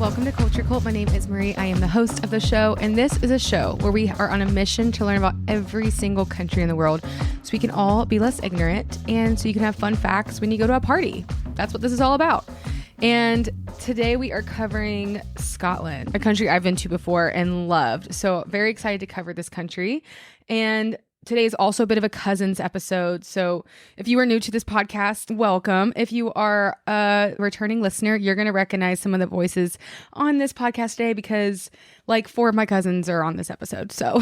Welcome to Culture Cult. My name is Marie. I am the host of the show, and this is a show where we are on a mission to learn about every single country in the world so we can all be less ignorant and so you can have fun facts when you go to a party. That's what this is all about. And today we are covering Scotland, a country I've been to before and loved. So very excited to cover this country. And today is also a bit of a cousins episode. So if you are new to this podcast, welcome. If you are a returning listener, you're going to recognize some of the voices on this podcast today because like 4 of my cousins are on this episode. So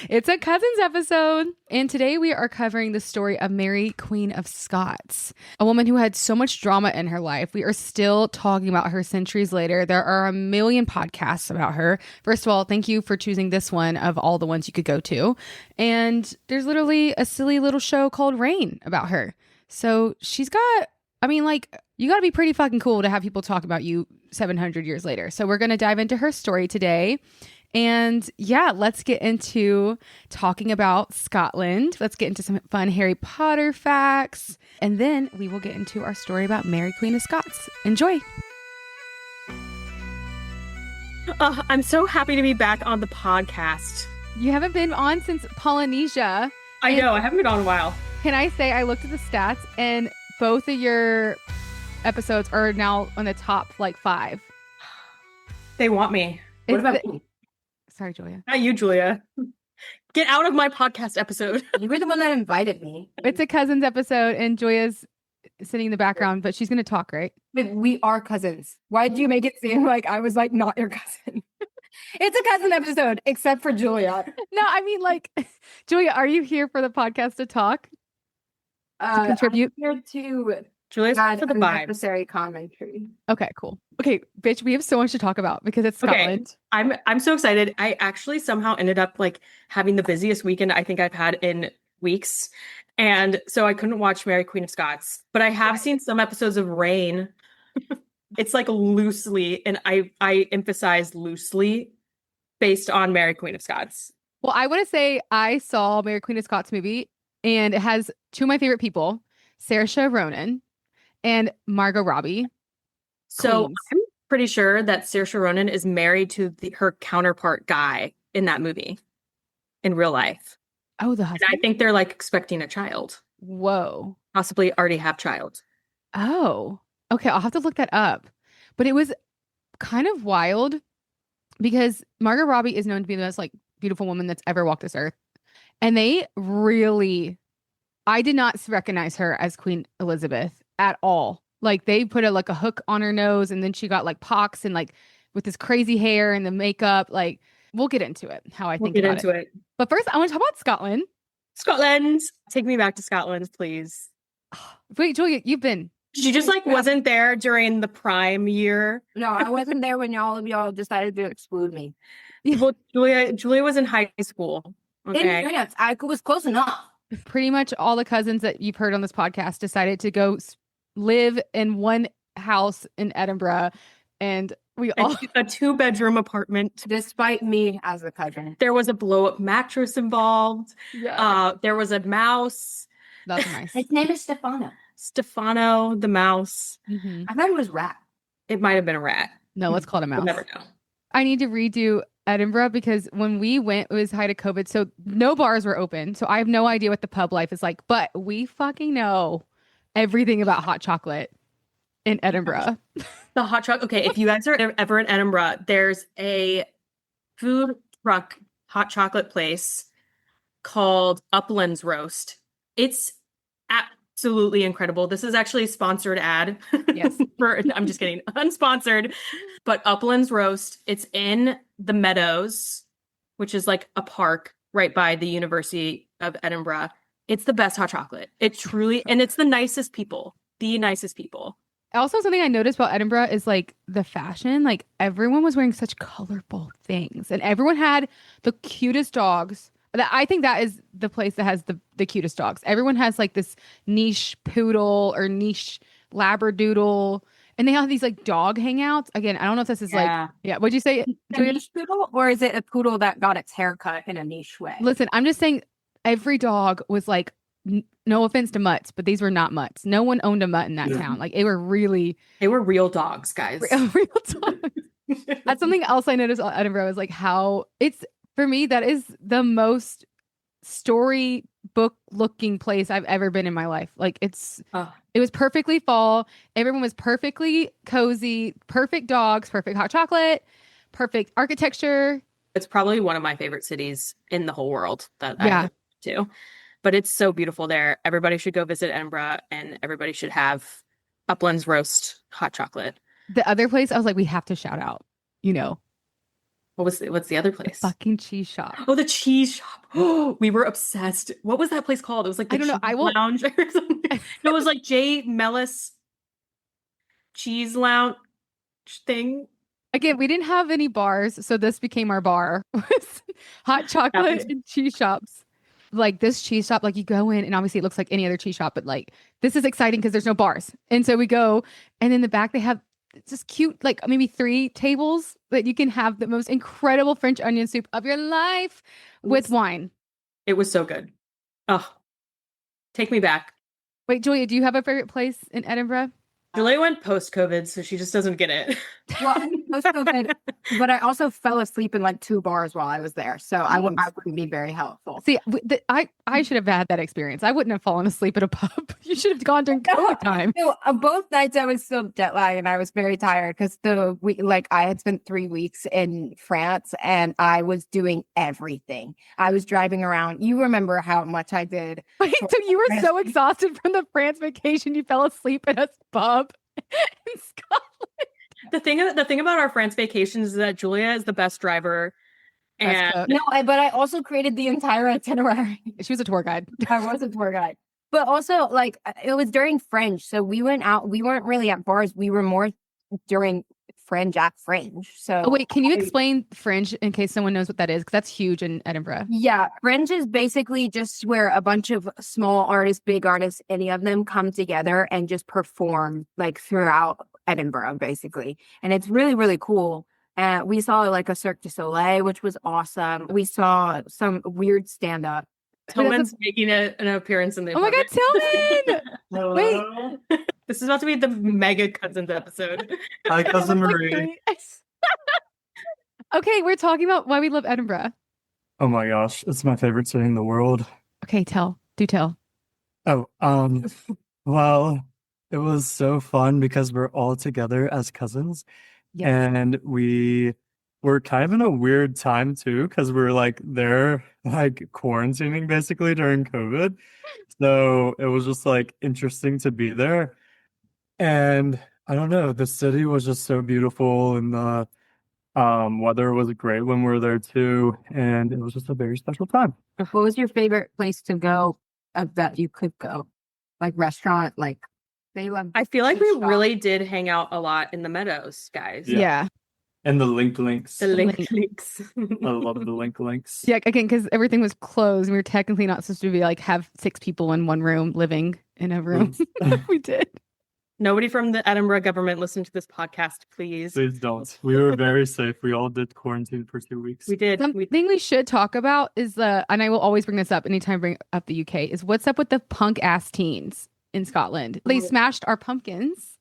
it's a cousins episode. And today we are covering the story of Mary, Queen of Scots, a woman who had so much drama in her life. We are still talking about her centuries later. There are a million podcasts about her. First of all, thank you for choosing this one of all the ones you could go to. And there's literally a silly little show called Reign about her. So she's got, you got to be pretty fucking cool to have people talk about you 700 years later. So we're going to dive into her story today. And yeah, let's get into talking about Scotland. Let's get into some fun Harry Potter facts. And then we will get into our story about Mary, Queen of Scots. Enjoy. I'm so happy to be back on the podcast. You haven't been on since Polynesia. I know, I haven't been on in a while. Can I say I looked at the stats and both of your episodes are now on the top 5. They want me. What about me? Sorry, Julia. Not you, Julia. Get out of my podcast episode. You were the one that invited me. It's a cousins episode and Julia's sitting in the background, but she's going to talk, right? But we are cousins. Why did you make it seem like I was not your cousin? It's a cousin episode, except for Julia. No, Julia, are you here for the podcast to talk? To contribute? I'm here to Julia's add for the vibe. necessary commentary. Okay, cool. Okay, bitch, we have so much to talk about because it's Scotland. Okay. I'm so excited. I actually somehow ended up having the busiest weekend I think I've had in weeks. And so I couldn't watch Mary, Queen of Scots, but I have seen some episodes of Reign. It's loosely, and I emphasize loosely, based on Mary, Queen of Scots. Well, I want to say I saw Mary, Queen of Scots movie, and it has 2 of my favorite people, Saoirse Ronan and Margot Robbie. So Queens. I'm pretty sure that Saoirse Ronan is married to her counterpart guy in that movie in real life. Oh, the husband? And I think they're expecting a child. Whoa. Possibly already have child. Oh, okay. I'll have to look that up. But it was kind of wild because Margot Robbie is known to be the most beautiful woman that's ever walked this earth. And they really, I did not recognize her as Queen Elizabeth at all. They put a hook on her nose and then she got pox and with this crazy hair and the makeup. We'll get into it, how I think about it. But first, I want to talk about Scotland. Scotland. Take me back to Scotland, please. Wait, Julia, you've been. She just wasn't there during the prime year. No, I wasn't there when y'all decided to exclude me. Well, Julia was in high school. Okay. In France, I was close enough. Pretty much all the cousins that you've heard on this podcast decided to go live in one house in Edinburgh, and we all a 2-bedroom apartment. Despite me as a cousin. There was a blow-up mattress involved. Yeah. There was a mouse. That's nice. His name is Stefano. Stefano, the mouse. Mm-hmm. I thought it was Rat. It might have been a rat. No, let's call it a mouse. We'll never know. I need to redo Edinburgh because when we went, it was height of COVID, so no bars were open. So I have no idea what the pub life is like, but we fucking know everything about hot chocolate in Edinburgh. The hot chocolate. Okay, if you guys are ever in Edinburgh, there's a food truck hot chocolate place called Uplands Roast. It's absolutely incredible. This is actually a sponsored ad. Yes. I'm just kidding. Unsponsored. But Uplands Roast, it's in the Meadows, which is a park right by the University of Edinburgh. It's the best hot chocolate. It truly, and it's the nicest people. The nicest people. Also, something I noticed about Edinburgh is the fashion. Everyone was wearing such colorful things, and everyone had the cutest dogs. I think that is the place that has the cutest dogs. Everyone has this niche poodle or niche labradoodle, and they have these dog hangouts. Again, I don't know if this is what'd you say? A niche poodle, or is it a poodle that got its hair cut in a niche way? Listen, I'm just saying every dog was no offense to mutts, but these were not mutts. No one owned a mutt in that town. They were real dogs, guys. Real dogs. That's something else I noticed about Edinburgh is like how it's for me that is the most storybook looking place I've ever been in my life. Like it was perfectly fall. Everyone was perfectly cozy, perfect dogs, perfect hot chocolate, perfect architecture. It's probably one of my favorite cities in the whole world that I Yeah. have been to. But it's so beautiful there. Everybody should go visit Edinburgh and everybody should have Upland's roast hot chocolate. The other place I was like, we have to shout out, you know, What's the other the place? fucking cheese shop. Oh, the cheese shop. Oh, we were obsessed. What was that place called? It was like the I don't know. Cheese Lounge or something. It was like J. Mellis Cheese Lounge thing. Again, we didn't have any bars, so this became our bar. Hot chocolate and cheese shops. Like this cheese shop, like you go in and obviously it looks like any other cheese shop, but like this is exciting because there's no bars. And so we go and in the back they have just cute, like maybe 3 tables that you can have the most incredible French onion soup of your life with wine. It was so good. Oh, take me back. Wait, Julia, do you have a favorite place in Edinburgh? Julia went post-COVID, so she just doesn't get it. Well, post-COVID, but I also fell asleep in like 2 bars while I was there, so I wouldn't be very helpful. See, I should have had that experience. I wouldn't have fallen asleep at a pub. You should have gone during COVID time. No, both nights I was still jet lagged and I was very tired because I had spent 3 weeks in France and I was doing everything. I was driving around. You remember how much I did. Wait, so you were so exhausted from the France vacation, you fell asleep at a pub in Scotland. The thing about our France vacations is that Julia is the best driver. And but I also created the entire itinerary. She was a tour guide. I was a tour guide. But also, like, it was during Fringe. So we went out. We weren't really at bars. We were more during Fringe at Fringe. So wait, can you explain Fringe in case someone knows what that is? Because that's huge in Edinburgh. Yeah. Fringe is basically just where a bunch of small artists, big artists, any of them come together and just perform like throughout Edinburgh, basically. And it's really, really cool. We saw like a Cirque du Soleil, which was awesome. We saw some weird stand-up. Tillman's making an appearance in the Oh my God, Tillman! Wait. This is about to be the mega cousins episode. Hi, Cousin Marie. Okay, we're talking about why we love Edinburgh. Oh my gosh, it's my favorite city in the world. Okay, tell. Oh, well, it was so fun because we're all together as cousins. Yes. And we were kind of in a weird time too, because we're like there like quarantining basically during COVID. So it was just like interesting to be there. And I don't know, the city was just so beautiful and the weather was great when we were there too. And it was just a very special time. What was your favorite place to go that you could go? Like restaurant, like I feel like we really did hang out a lot in the Meadows, guys. Yeah. And the links. The links. I love the links. Yeah, again, because everything was closed. We were technically not supposed to be like have 6 people in one room living in a room. We did. Nobody from the Edinburgh government listen to this podcast, please. Please don't. We were very safe. We all did quarantine for 2 weeks. We did. Something we should talk about is and I will always bring this up anytime I bring up the UK, is what's up with the punk ass teens in Scotland. They smashed our pumpkins.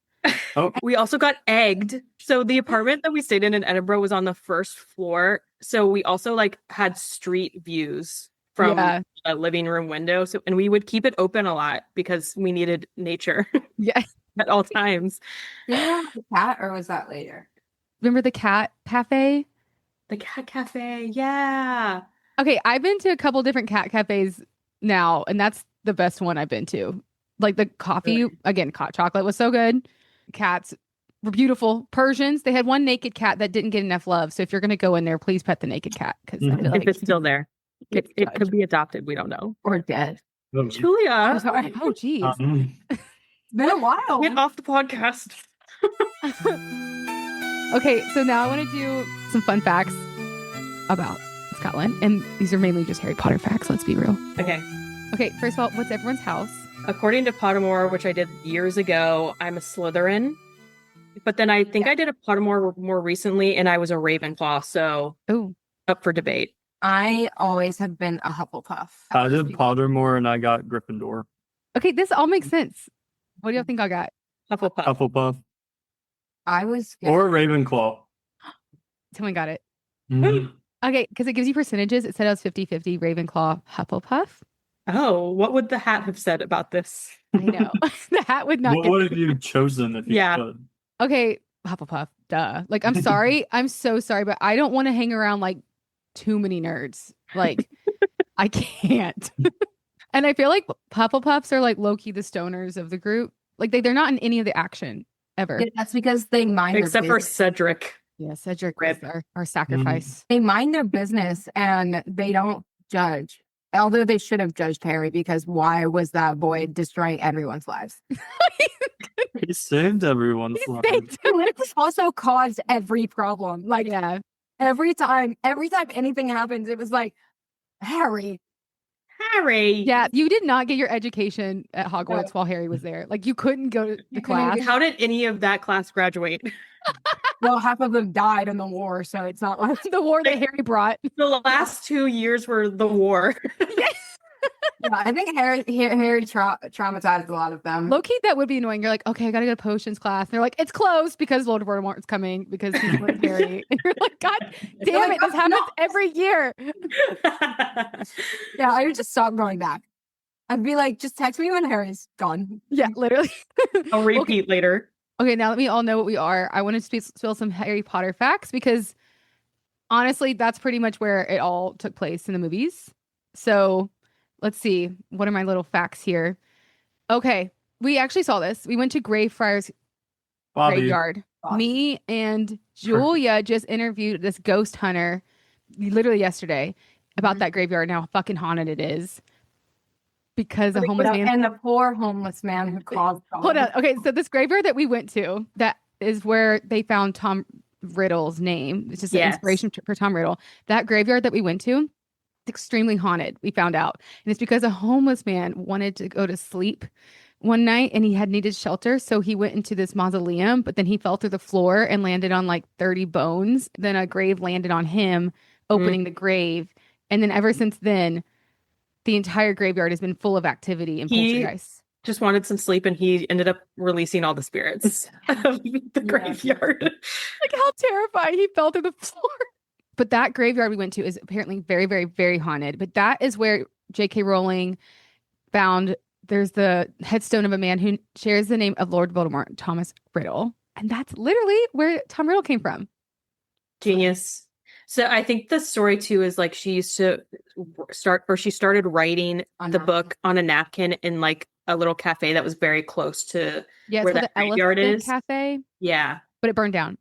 Oh. We also got egged. So the apartment that we stayed in Edinburgh was on the first floor. So we also like had street views from a living room window. So and we would keep it open a lot because we needed nature. Yeah. At all times. Did you have the cat or was that later? Remember the cat cafe? The cat cafe, yeah. Okay, I've been to a couple different cat cafes now, and that's the best one I've been to. Like the coffee, again, hot chocolate was so good. Cats were beautiful. Persians, they had one naked cat that didn't get enough love. So if you're going to go in there, please pet the naked cat. Because if it's still there, it could be adopted. We don't know. Or dead. Julia. I'm sorry. Oh, geez. It's been a while. Get off the podcast. Okay, so now I want to do some fun facts about Scotland. And these are mainly just Harry Potter facts, let's be real. Okay. Okay, first of all, what's everyone's house? According to Pottermore, which I did years ago, I'm a Slytherin. But then I think I did a Pottermore more recently, and I was a Ravenclaw, so up for debate. I always have been a Hufflepuff. I did Pottermore and I got Gryffindor. Okay, this all makes sense. What do y'all think I got? Hufflepuff. Hufflepuff. I was Or Ravenclaw. Someone got it. Mhm. Okay, because it gives you percentages. It said it was 50-50 Ravenclaw, Hufflepuff. Oh, what would the hat have said about this? I know. The hat would not What get would have you chosen if you Yeah. could? Okay, Hufflepuff. Duh. Like, I'm sorry. I'm so sorry, but I don't want to hang around like too many nerds. Like, I can't. And I feel like Hufflepuffs are like low-key the stoners of the group. Like they're not in any of the action ever. Yeah, that's because they mind their Except for business. Cedric. Yeah, Cedric was Rip. our sacrifice. They mind their business and they don't judge. Although they should have judged Harry, because why was that boy destroying everyone's lives? He saved everyone's life. This also caused every problem. Like, Yeah. every time anything happens, it was like, Harry. Harry. Yeah, you did not get your education at Hogwarts while Harry was there. Like you couldn't go to class. How did any of that class graduate? Well, half of them died in the war, so it's not like The war that Harry brought. The last 2 years were the war. yeah, I think Harry traumatized a lot of them. Low key, that would be annoying. You're like, okay, I gotta go to potions class. And they're like, it's closed because Lord Voldemort is coming because he's with Harry. And you're like, God damn like, it, this happens every year. Yeah, I would just stop going back. I'd be like, just text me when Harry's gone. Yeah, literally. I'll repeat later. Okay, now that we all know what we are, I want to spill some Harry Potter facts because honestly, that's pretty much where it all took place in the movies. So let's see. What are my little facts here? Okay, we actually saw this. We went to Greyfriars Bobby. Graveyard. Me and Julia just interviewed this ghost hunter literally yesterday about that graveyard and how fucking haunted it is. Because a homeless man and the poor homeless man who caused Hold on. Okay, so this graveyard that we went to, that is where they found Tom Riddle's name. It's just an inspiration for Tom Riddle. That graveyard that we went to, it's extremely haunted, we found out. And it's because a homeless man wanted to go to sleep one night and he had needed shelter. So he went into this mausoleum, but then he fell through the floor and landed on like 30 bones. Then a grave landed on him, opening the grave. And then ever since then, the entire graveyard has been full of activity and poltergeists. Just wanted some sleep and he ended up releasing all the spirits of the graveyard. Like how terrifying. He fell through the floor. But that graveyard we went to is apparently very, very, very haunted. But that is where J.K. Rowling found there's the headstone of a man who shares the name of Lord Voldemort, Thomas Riddle. And that's literally where Tom Riddle came from. Genius. So I think the story too is like she used to she started writing the book on a napkin in like a little cafe that was very close to where that graveyard is. Cafe. Yeah. But it burned down.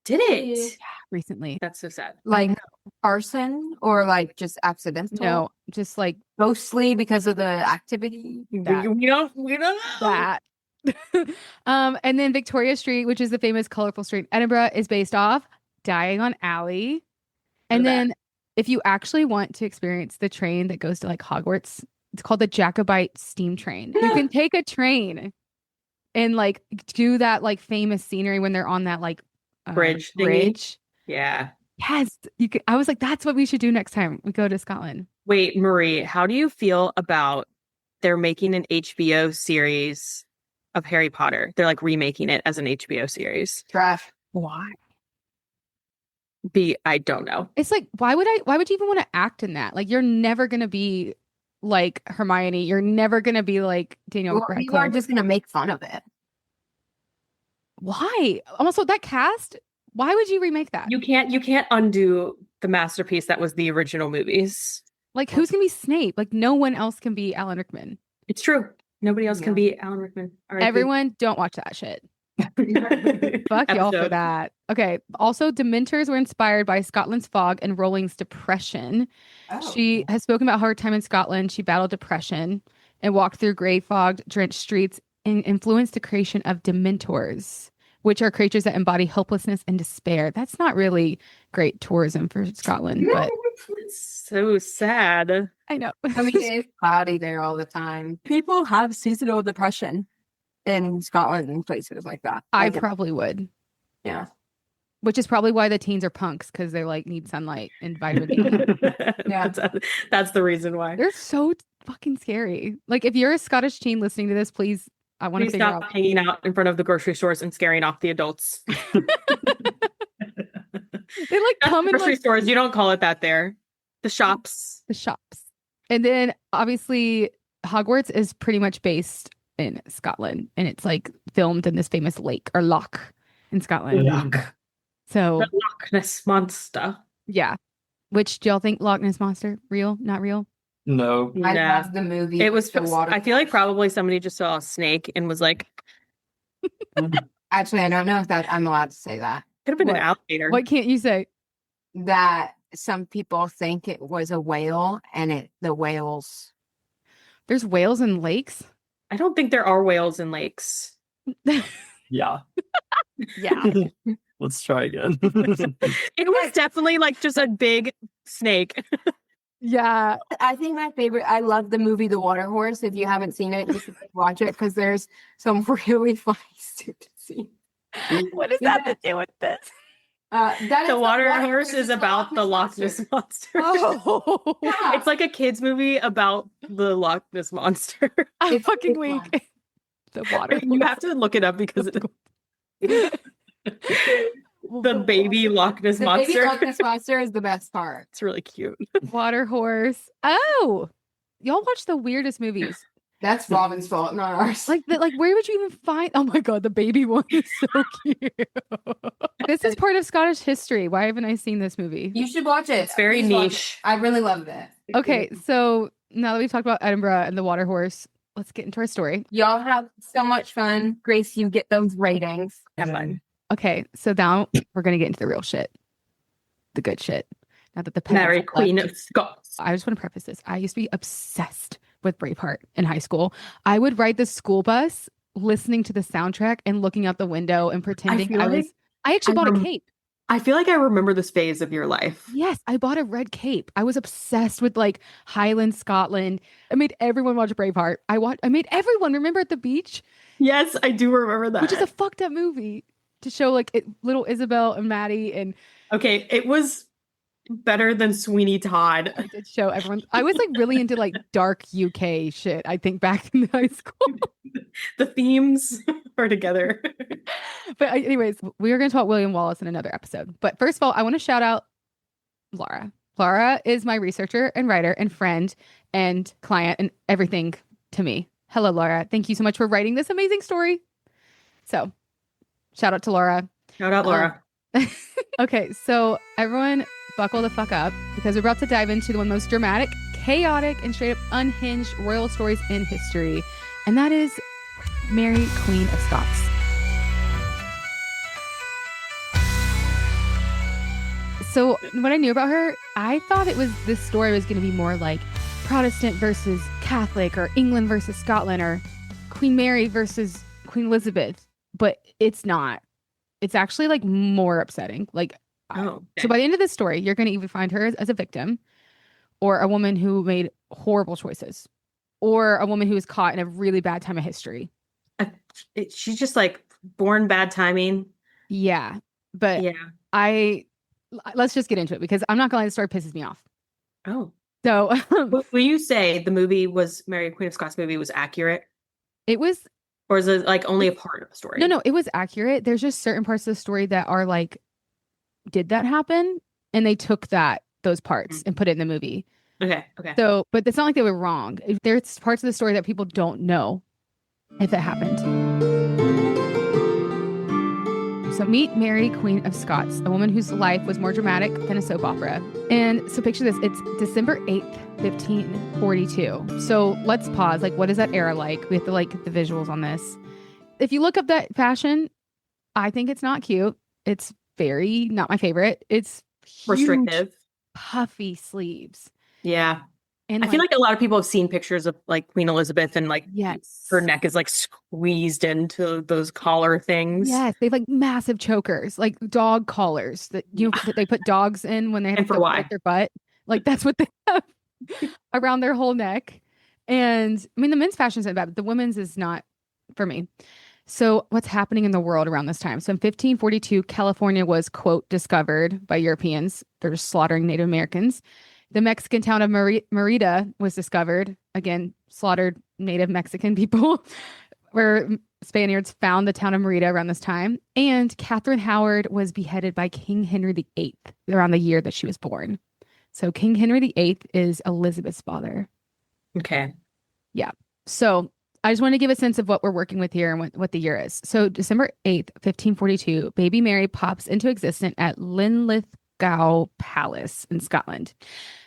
Did it? Yeah, recently. That's so sad. Like arson or like just accidental? No, just like ghostly because of the activity. We don't know. That. And then Victoria Street, which is the famous colorful street in Edinburgh, is based off Diagon Alley. And then if you actually want to experience the train that goes to like Hogwarts, it's called the Jacobite steam train. You can take a train and like do that like famous scenery when they're on that like bridge. Yeah. Yes. You could, I was like, that's what we should do next time we go to Scotland. Wait, Marie, how do you feel about they're making an HBO series of Harry Potter? They're like remaking it as an HBO series. Trash. Why? I don't know. It's like, why would you even want to act in that? Like, you're never going to be like Hermione. You're never going to be like Daniel Radcliffe. You are just going to make fun of it. Why? Also, that cast, why would you remake that? You can't undo the masterpiece that was the original movies. Like, who's going to be Snape? Like, no one else can be Alan Rickman. It's true. Nobody else can be Alan Rickman. Everyone, don't watch that shit. Fuck y'all for that. Okay. Also, Dementors were inspired by Scotland's fog and Rowling's depression. She has spoken about her time in Scotland. She battled depression and walked through grey fog drenched streets and influenced the creation of Dementors, which are creatures that embody helplessness and despair. That's not really great tourism for Scotland, but it's so sad. I know. I mean, it's cloudy there all the time. People have seasonal depression in Scotland and places like that. I probably would. Yeah. Which is probably why the teens are punks, because they like need sunlight and vitamin D. Yeah. That's the reason why. They're so fucking scary. Like, if you're a Scottish teen listening to this, please, I want to figure stop out. Hanging out in front of the grocery stores and scaring off the adults. They like That's come in grocery like stores. You don't call it that there. The shops. the shops. And then obviously Hogwarts is pretty much based in Scotland, and it's like filmed in this famous lake or loch in Scotland. Loch. So The Loch Ness Monster. yeah. Which do y'all think Loch Ness Monster? Real? Not real? No. I Nah. love the movie. It was, The water. I feel like probably somebody just saw a snake and was like, Actually, I don't know if that I'm allowed to say that. could have been What? an alligator. What can't you say? That some people think it was a whale, and the whales. There's whales in lakes? I don't think there are whales in lakes. Yeah. Yeah. Let's try again. It was definitely like just a big snake. Yeah. I think my favorite. I love the movie The Water Horse. If you haven't seen it, you should watch it because there's some really funny, stupid scenes. What does that have to do with this? The Water Horse is about the Loch Ness Monster. Oh. Yeah. It's like a kid's movie about the Loch Ness Monster. I'm It's fucking really weak. fun. The water. You have to look it up because the baby Loch Ness The baby Monster. Loch Ness Monster is the best part. It's really cute. Water horse. Oh, y'all watch the weirdest movies. That's Robin's fault, not ours. Like where would you even find? Oh my god, the baby one is so cute. This is part of Scottish history. Why haven't I seen this movie? You should watch it. It's very Please watch niche. it. I really loved it. Okay, so now that we've talked about Edinburgh and the water horse, let's get into our story. Y'all have so much fun. Grace, you get those ratings. Have fun. Okay, so now we're gonna get into the real shit, the good shit. Now that the Mary, peasants have Queen left. of Scots. I just want to preface this. I used to be obsessed with Braveheart in high school. I would ride the school bus listening to the soundtrack and looking out the window and pretending feel I was. like I actually bought a cape. I feel like I remember this phase of your life. Yes, I bought a red cape. I was obsessed with like Highland Scotland. I made everyone watch Braveheart. I made everyone remember at the beach, Yes, I do remember that. which is a fucked up movie to show like little Isabel and Maddie, and Okay, it was better than Sweeney Todd. I did show everyone. I was like really into like dark UK shit. I think back in high school. The themes are together. But anyways, we are going to talk William Wallace in another episode. But first of all, I want to shout out Laura. Laura is my researcher and writer and friend and client and everything to me. Hello, Laura. Thank you so much for writing this amazing story. So, shout out to Laura. Shout out, Laura. Okay, so everyone buckle the fuck up because we're about to dive into one of the most dramatic, chaotic, and straight up unhinged royal stories in history. And that is Mary, Queen of Scots. So what I knew about her, I thought this story was going to be more like Protestant versus Catholic, or England versus Scotland, or Queen Mary versus Queen Elizabeth, but it's not. It's actually like more upsetting. Like, so by the end of this story, you're going to either find her as a victim, or a woman who made horrible choices, or a woman who was caught in a really bad time of history. She's just like born bad timing. Yeah, but Yeah. Let's just get into it because I'm not gonna lie, the story pisses me off. Oh. So Will you say the movie was Mary, Queen of Scots movie was accurate? it was Or is it like only a part of the story? no, it was accurate. There's just certain parts of the story that are like, did that happen? And they took those parts and put it in the movie. Okay. So, but it's not like they were wrong. There's parts of the story that people don't know if it happened. So meet Mary, Queen of Scots, a woman whose life was more dramatic than a soap opera. And so picture this, it's December 8th, 1542. So let's pause. Like, what is that era like? We have to like get the visuals on this. If you look up that fashion, I think it's not cute. It's very not my favorite. It's huge, Restrictive. puffy sleeves. Yeah. And I feel like a lot of people have seen pictures of like Queen Elizabeth and like yes, her neck is like squeezed into those collar things. yes, they have like massive chokers, like dog collars that that they put dogs in when they have And for to why? wipe their butt. Like that's what they have around their whole neck. And I mean, the men's fashion isn't bad, but the women's is not for me. So what's happening in the world around this time? So in 1542, California was, quote, discovered by Europeans. They're just slaughtering Native Americans. The Mexican town of Merida was discovered. Again, slaughtered Native Mexican people. Where Spaniards found the town of Merida around this time, and Catherine Howard was beheaded by King Henry VIII around the year that she was born. So King Henry VIII is Elizabeth's father. Okay. Yeah. So I just want to give a sense of what we're working with here and what the year is. So December 8th, 1542, baby Mary pops into existence at Linlithgow Palace in Scotland.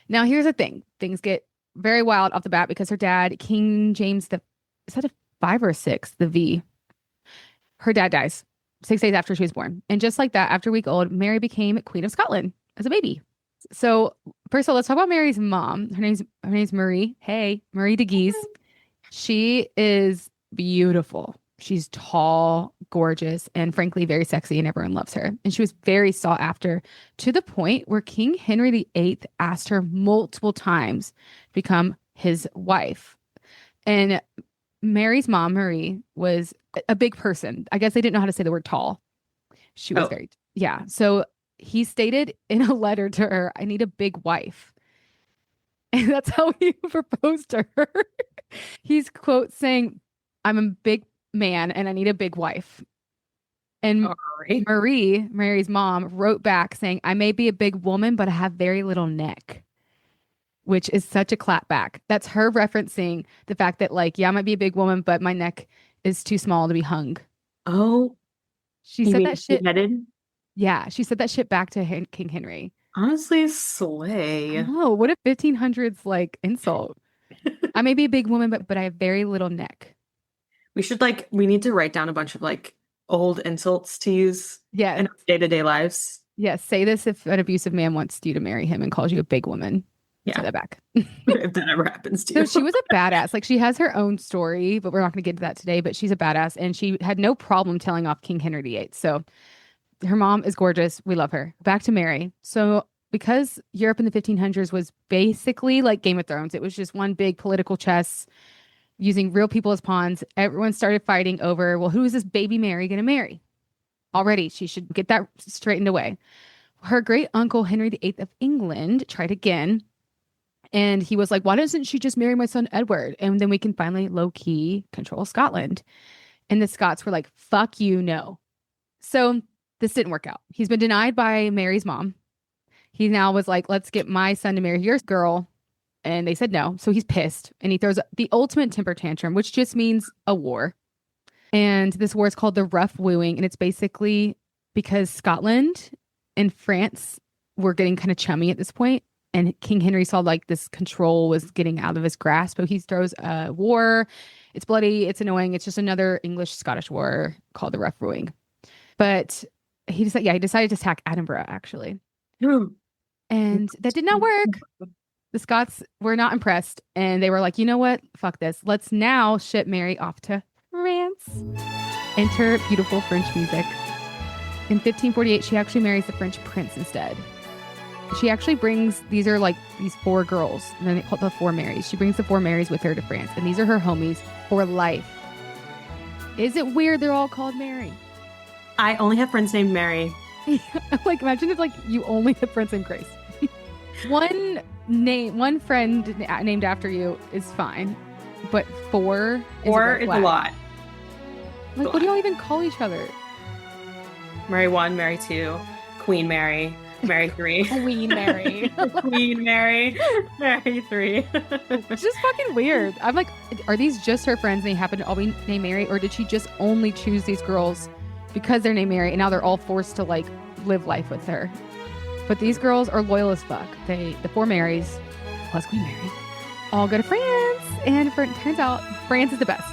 Now, here's the thing. Things get very wild off the bat because her dad, King James the, is that a 5 or 6? The V. Her dad dies 6 days after she was born. And just like that, after a week old, Mary became Queen of Scotland as a baby. So first of all, let's talk about Mary's mom. Her name's Marie. Hey, Marie de Guise. She is beautiful. She's tall, gorgeous, and frankly, very sexy, and everyone loves her. And she was very sought after to the point where King Henry VIII asked her multiple times to become his wife. And Mary's mom, Marie, was a big person. I guess they didn't know how to say the word tall. She was yeah. So he stated in a letter to her, I need a big wife. And that's how he proposed to her. He's quote saying, I'm a big man and I need a big wife. And Mary's mom, wrote back saying, I may be a big woman, but I have very little neck, which is such a clapback. That's her referencing the fact that, like, yeah, I might be a big woman, but my neck is too small to be hung. Oh, she said that shit. Headed? Yeah, she said that shit back to King Henry. Honestly, slay. Oh, what a 1500s like insult. I may be a big woman, but I have very little neck. We need to write down a bunch of like old insults to use in our day-to-day lives. Yes, say this if an abusive man wants you to marry him and calls you a big woman. Yeah. Say that back. If that ever happens to you. So she was a badass. Like, she has her own story, but we're not going to get to that today. But she's a badass, and she had no problem telling off King Henry VIII. So her mom is gorgeous. We love her. Back to Mary. So because Europe in the 1500s was basically like Game of Thrones, it was just one big political chess using real people as pawns. Everyone started fighting over, well, who is this baby Mary going to marry? Already, she should get that straightened away. Her great uncle, Henry VIII of England, tried again. And he was like, why doesn't she just marry my son, Edward? And then we can finally low-key control Scotland. And the Scots were like, fuck you, no. So this didn't work out. He's been denied by Mary's mom. He now was like, let's get my son to marry your girl. And they said no. So he's pissed. And he throws the ultimate temper tantrum, which just means a war. And this war is called the Rough Wooing. And it's basically because Scotland and France were getting kind of chummy at this point. And King Henry saw like this control was getting out of his grasp. So he throws a war. It's bloody. It's annoying. It's just another English-Scottish war called the Rough Wooing. But he decided to attack Edinburgh, actually. And that did not work. The Scots were not impressed. And they were like, you know what? Fuck this. Let's now ship Mary off to France. Enter beautiful French music. In 1548, she actually marries the French prince instead. She actually brings, these are like these 4 girls, and then they call the 4 Marys. She brings the 4 Marys with her to France, and these are her homies for life. Is it weird they're all called Mary? I only have friends named Mary. Like, imagine if like you only have friends named Grace. One friend named after you is fine, but 4 is a lot. Like, what do y'all even call each other? Mary 1, Mary 2, Queen Mary, Mary 3. Queen Mary. Queen Mary, Mary 3. It's just fucking weird. I'm like, are these just her friends and they happen to all be named Mary? Or did she just only choose these girls because they're named Mary and now they're all forced to like live life with her? But these girls are loyal as fuck. The 4 Marys plus Queen Mary all go to France. And it turns out France is the best.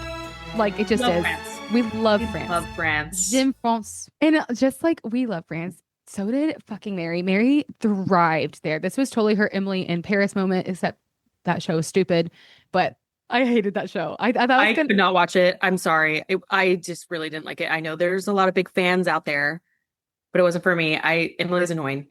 Like, it just is. France. We love France. Love France. J'aime France. And just like we love France, so did fucking Mary. Mary thrived there. This was totally her Emily in Paris moment, except that show was stupid. But I hated that show. I thought I could not watch it. I'm sorry. I just really didn't like it. I know there's a lot of big fans out there, but it wasn't for me. Emily's annoying.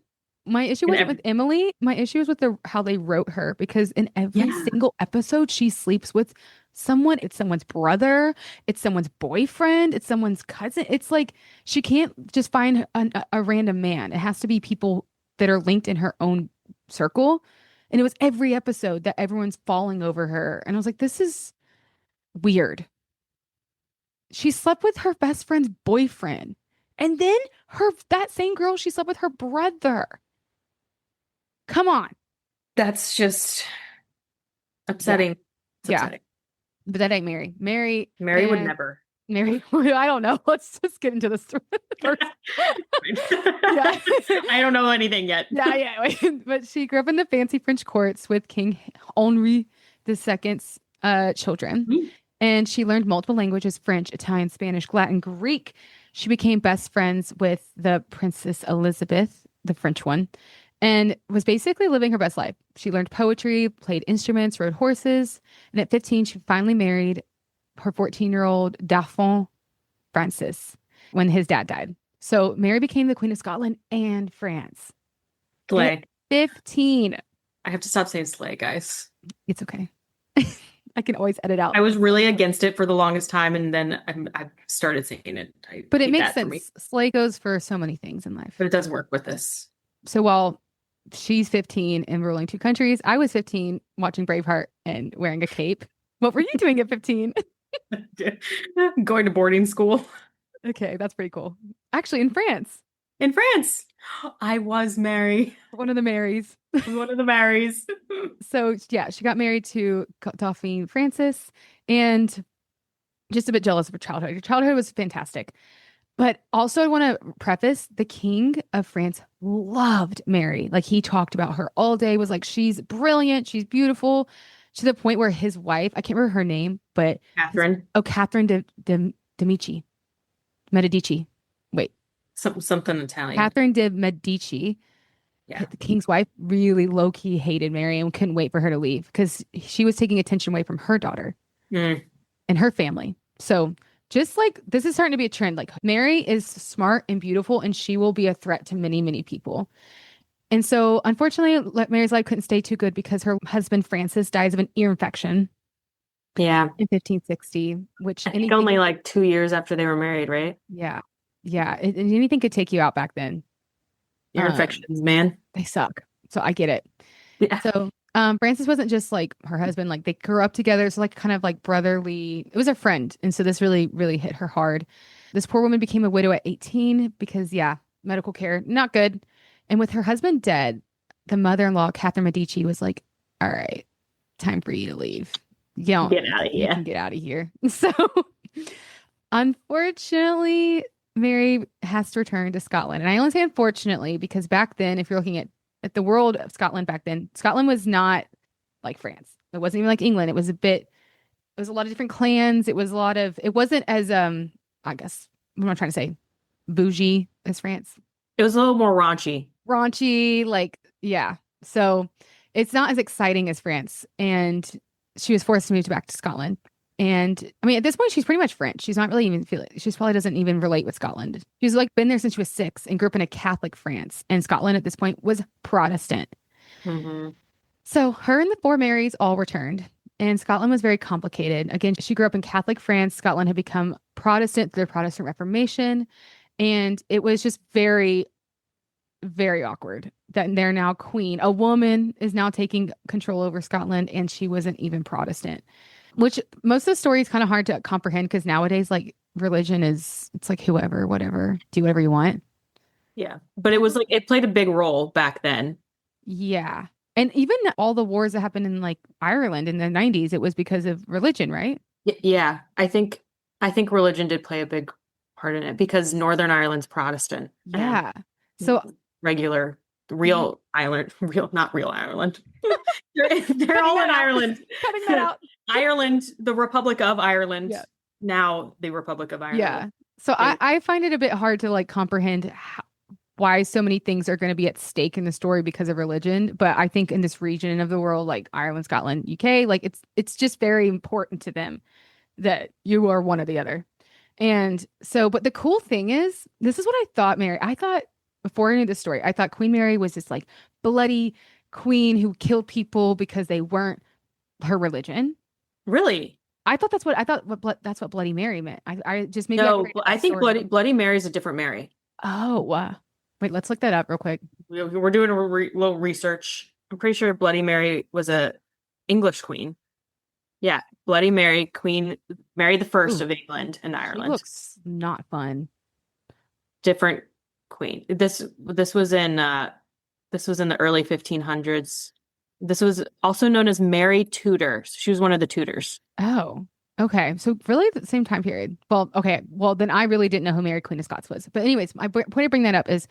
My issue wasn't with Emily. My issue was with how they wrote her, because in every single episode, she sleeps with someone. It's someone's brother. It's someone's boyfriend. It's someone's cousin. It's like she can't just find a random man. It has to be people that are linked in her own circle. And it was every episode that everyone's falling over her. And I was like, this is weird. She slept with her best friend's boyfriend. And then that same girl, she slept with her brother. Come on. That's just upsetting. Yeah. It's upsetting. But that ain't Mary. Mary would never. Mary, I don't know. Let's just get into this first. Yeah. I don't know anything yet. Yeah. But she grew up in the fancy French courts with King Henri II's children. Mm-hmm. And she learned multiple languages, French, Italian, Spanish, Latin, Greek. She became best friends with the Princess Elizabeth, the French one, and was basically living her best life. She learned poetry, played instruments, rode horses. And at 15, she finally married her 14-year-old Dauphin Francis when his dad died. So Mary became the Queen of Scotland and France. Slay. 15. I have to stop saying slay, guys. It's okay. I can always edit out. I was really against it for the longest time, and then I started saying it. But it makes sense. Slay goes for so many things in life. But it doesn't work with this. So while she's 15 and ruling 2 countries, I was 15 watching Braveheart and wearing a cape. What were you doing at 15? Going to boarding school. Okay, that's pretty cool. Actually, in France. In France. I was Mary. One of the Marys. One of the Marys. So, yeah, she got married to Dauphin Francis and just a bit jealous of her childhood. Her childhood was fantastic. But also, I want to preface the King of France loved Mary. Like, he talked about her all day, was like, she's brilliant, she's beautiful, to the point where his wife, I can't remember her name, but Catherine. Catherine de Medici. Wait. Something Italian. Catherine de Medici. Yeah. The king's wife really low-key hated Mary and couldn't wait for her to leave because she was taking attention away from her daughter and her family. So just like this is starting to be a trend. Like Mary is smart and beautiful, and she will be a threat to many, many people. And so, unfortunately, Mary's life couldn't stay too good because her husband Francis dies of an ear infection. Yeah. In 1560, which I think only like 2 years after they were married, right? Yeah. Anything could take you out back then. Ear infections, man. They suck. So I get it. Yeah. So Francis wasn't just like her husband, like they grew up together. So like kind of like brotherly, it was a friend. And so this really, really hit her hard. This poor woman became a widow at 18 because medical care, not good. And with her husband dead, the mother-in-law, Catherine Medici, was like, all right, time for you to leave. Get out of here. You can get out of here. So unfortunately, Mary has to return to Scotland. And I only say unfortunately because back then, if you're looking at the world of Scotland back then, Scotland was not like France. It wasn't even like England. It was a lot of different clans. It wasn't as, I guess, what am I trying to say? Bougie as France. It was a little more raunchy. So it's not as exciting as France. And she was forced to move back to Scotland. And I mean, at this point, she's pretty much French. She's not really even she probably doesn't even relate with Scotland. She's like been there since she was 6 and grew up in a Catholic France. And Scotland at this point was Protestant. Mm-hmm. So her and the 4 Marys all returned. And Scotland was very complicated. Again, she grew up in Catholic France. Scotland had become Protestant through the Protestant Reformation. And it was just very, very awkward that they're now queen. A woman is now taking control over Scotland, and she wasn't even Protestant. Which most of the story is kind of hard to comprehend because nowadays, like religion it's like whoever, whatever, do whatever you want. Yeah. But it was like, it played a big role back then. Yeah. And even all the wars that happened in like Ireland in the 90s, it was because of religion, right? Yeah. I think religion did play a big part in it because Northern Ireland's Protestant. Yeah. So regular, real Ireland, not real Ireland. they're all in Ireland. Cutting that out. Ireland, the Republic of Ireland, yeah. Now the Republic of Ireland. Yeah. So I find it a bit hard to like comprehend why so many things are going to be at stake in the story because of religion. But I think in this region of the world, like Ireland, Scotland, UK, like it's just very important to them that you are one or the other. And so, but the cool thing is, this is what I thought, Mary. I thought before I knew this story, I thought Queen Mary was this like bloody queen who killed people because they weren't her religion. Really? I thought that's what Bloody Mary meant. I just maybe I think Bloody Mary is a different Mary. Oh, wait, let's look that up real quick. We're doing a little research. I'm pretty sure Bloody Mary was a English queen. Yeah, Bloody Mary, Queen Mary the First Ooh, of England and she Ireland. looks not fun. Different queen. This was in the early 1500s. This was also known as Mary Tudor. She was one of the Tudors. Oh, okay. So really the same time period. Well, okay. Well, then I really didn't know who Mary Queen of Scots was. But anyways, my point of bringing that up is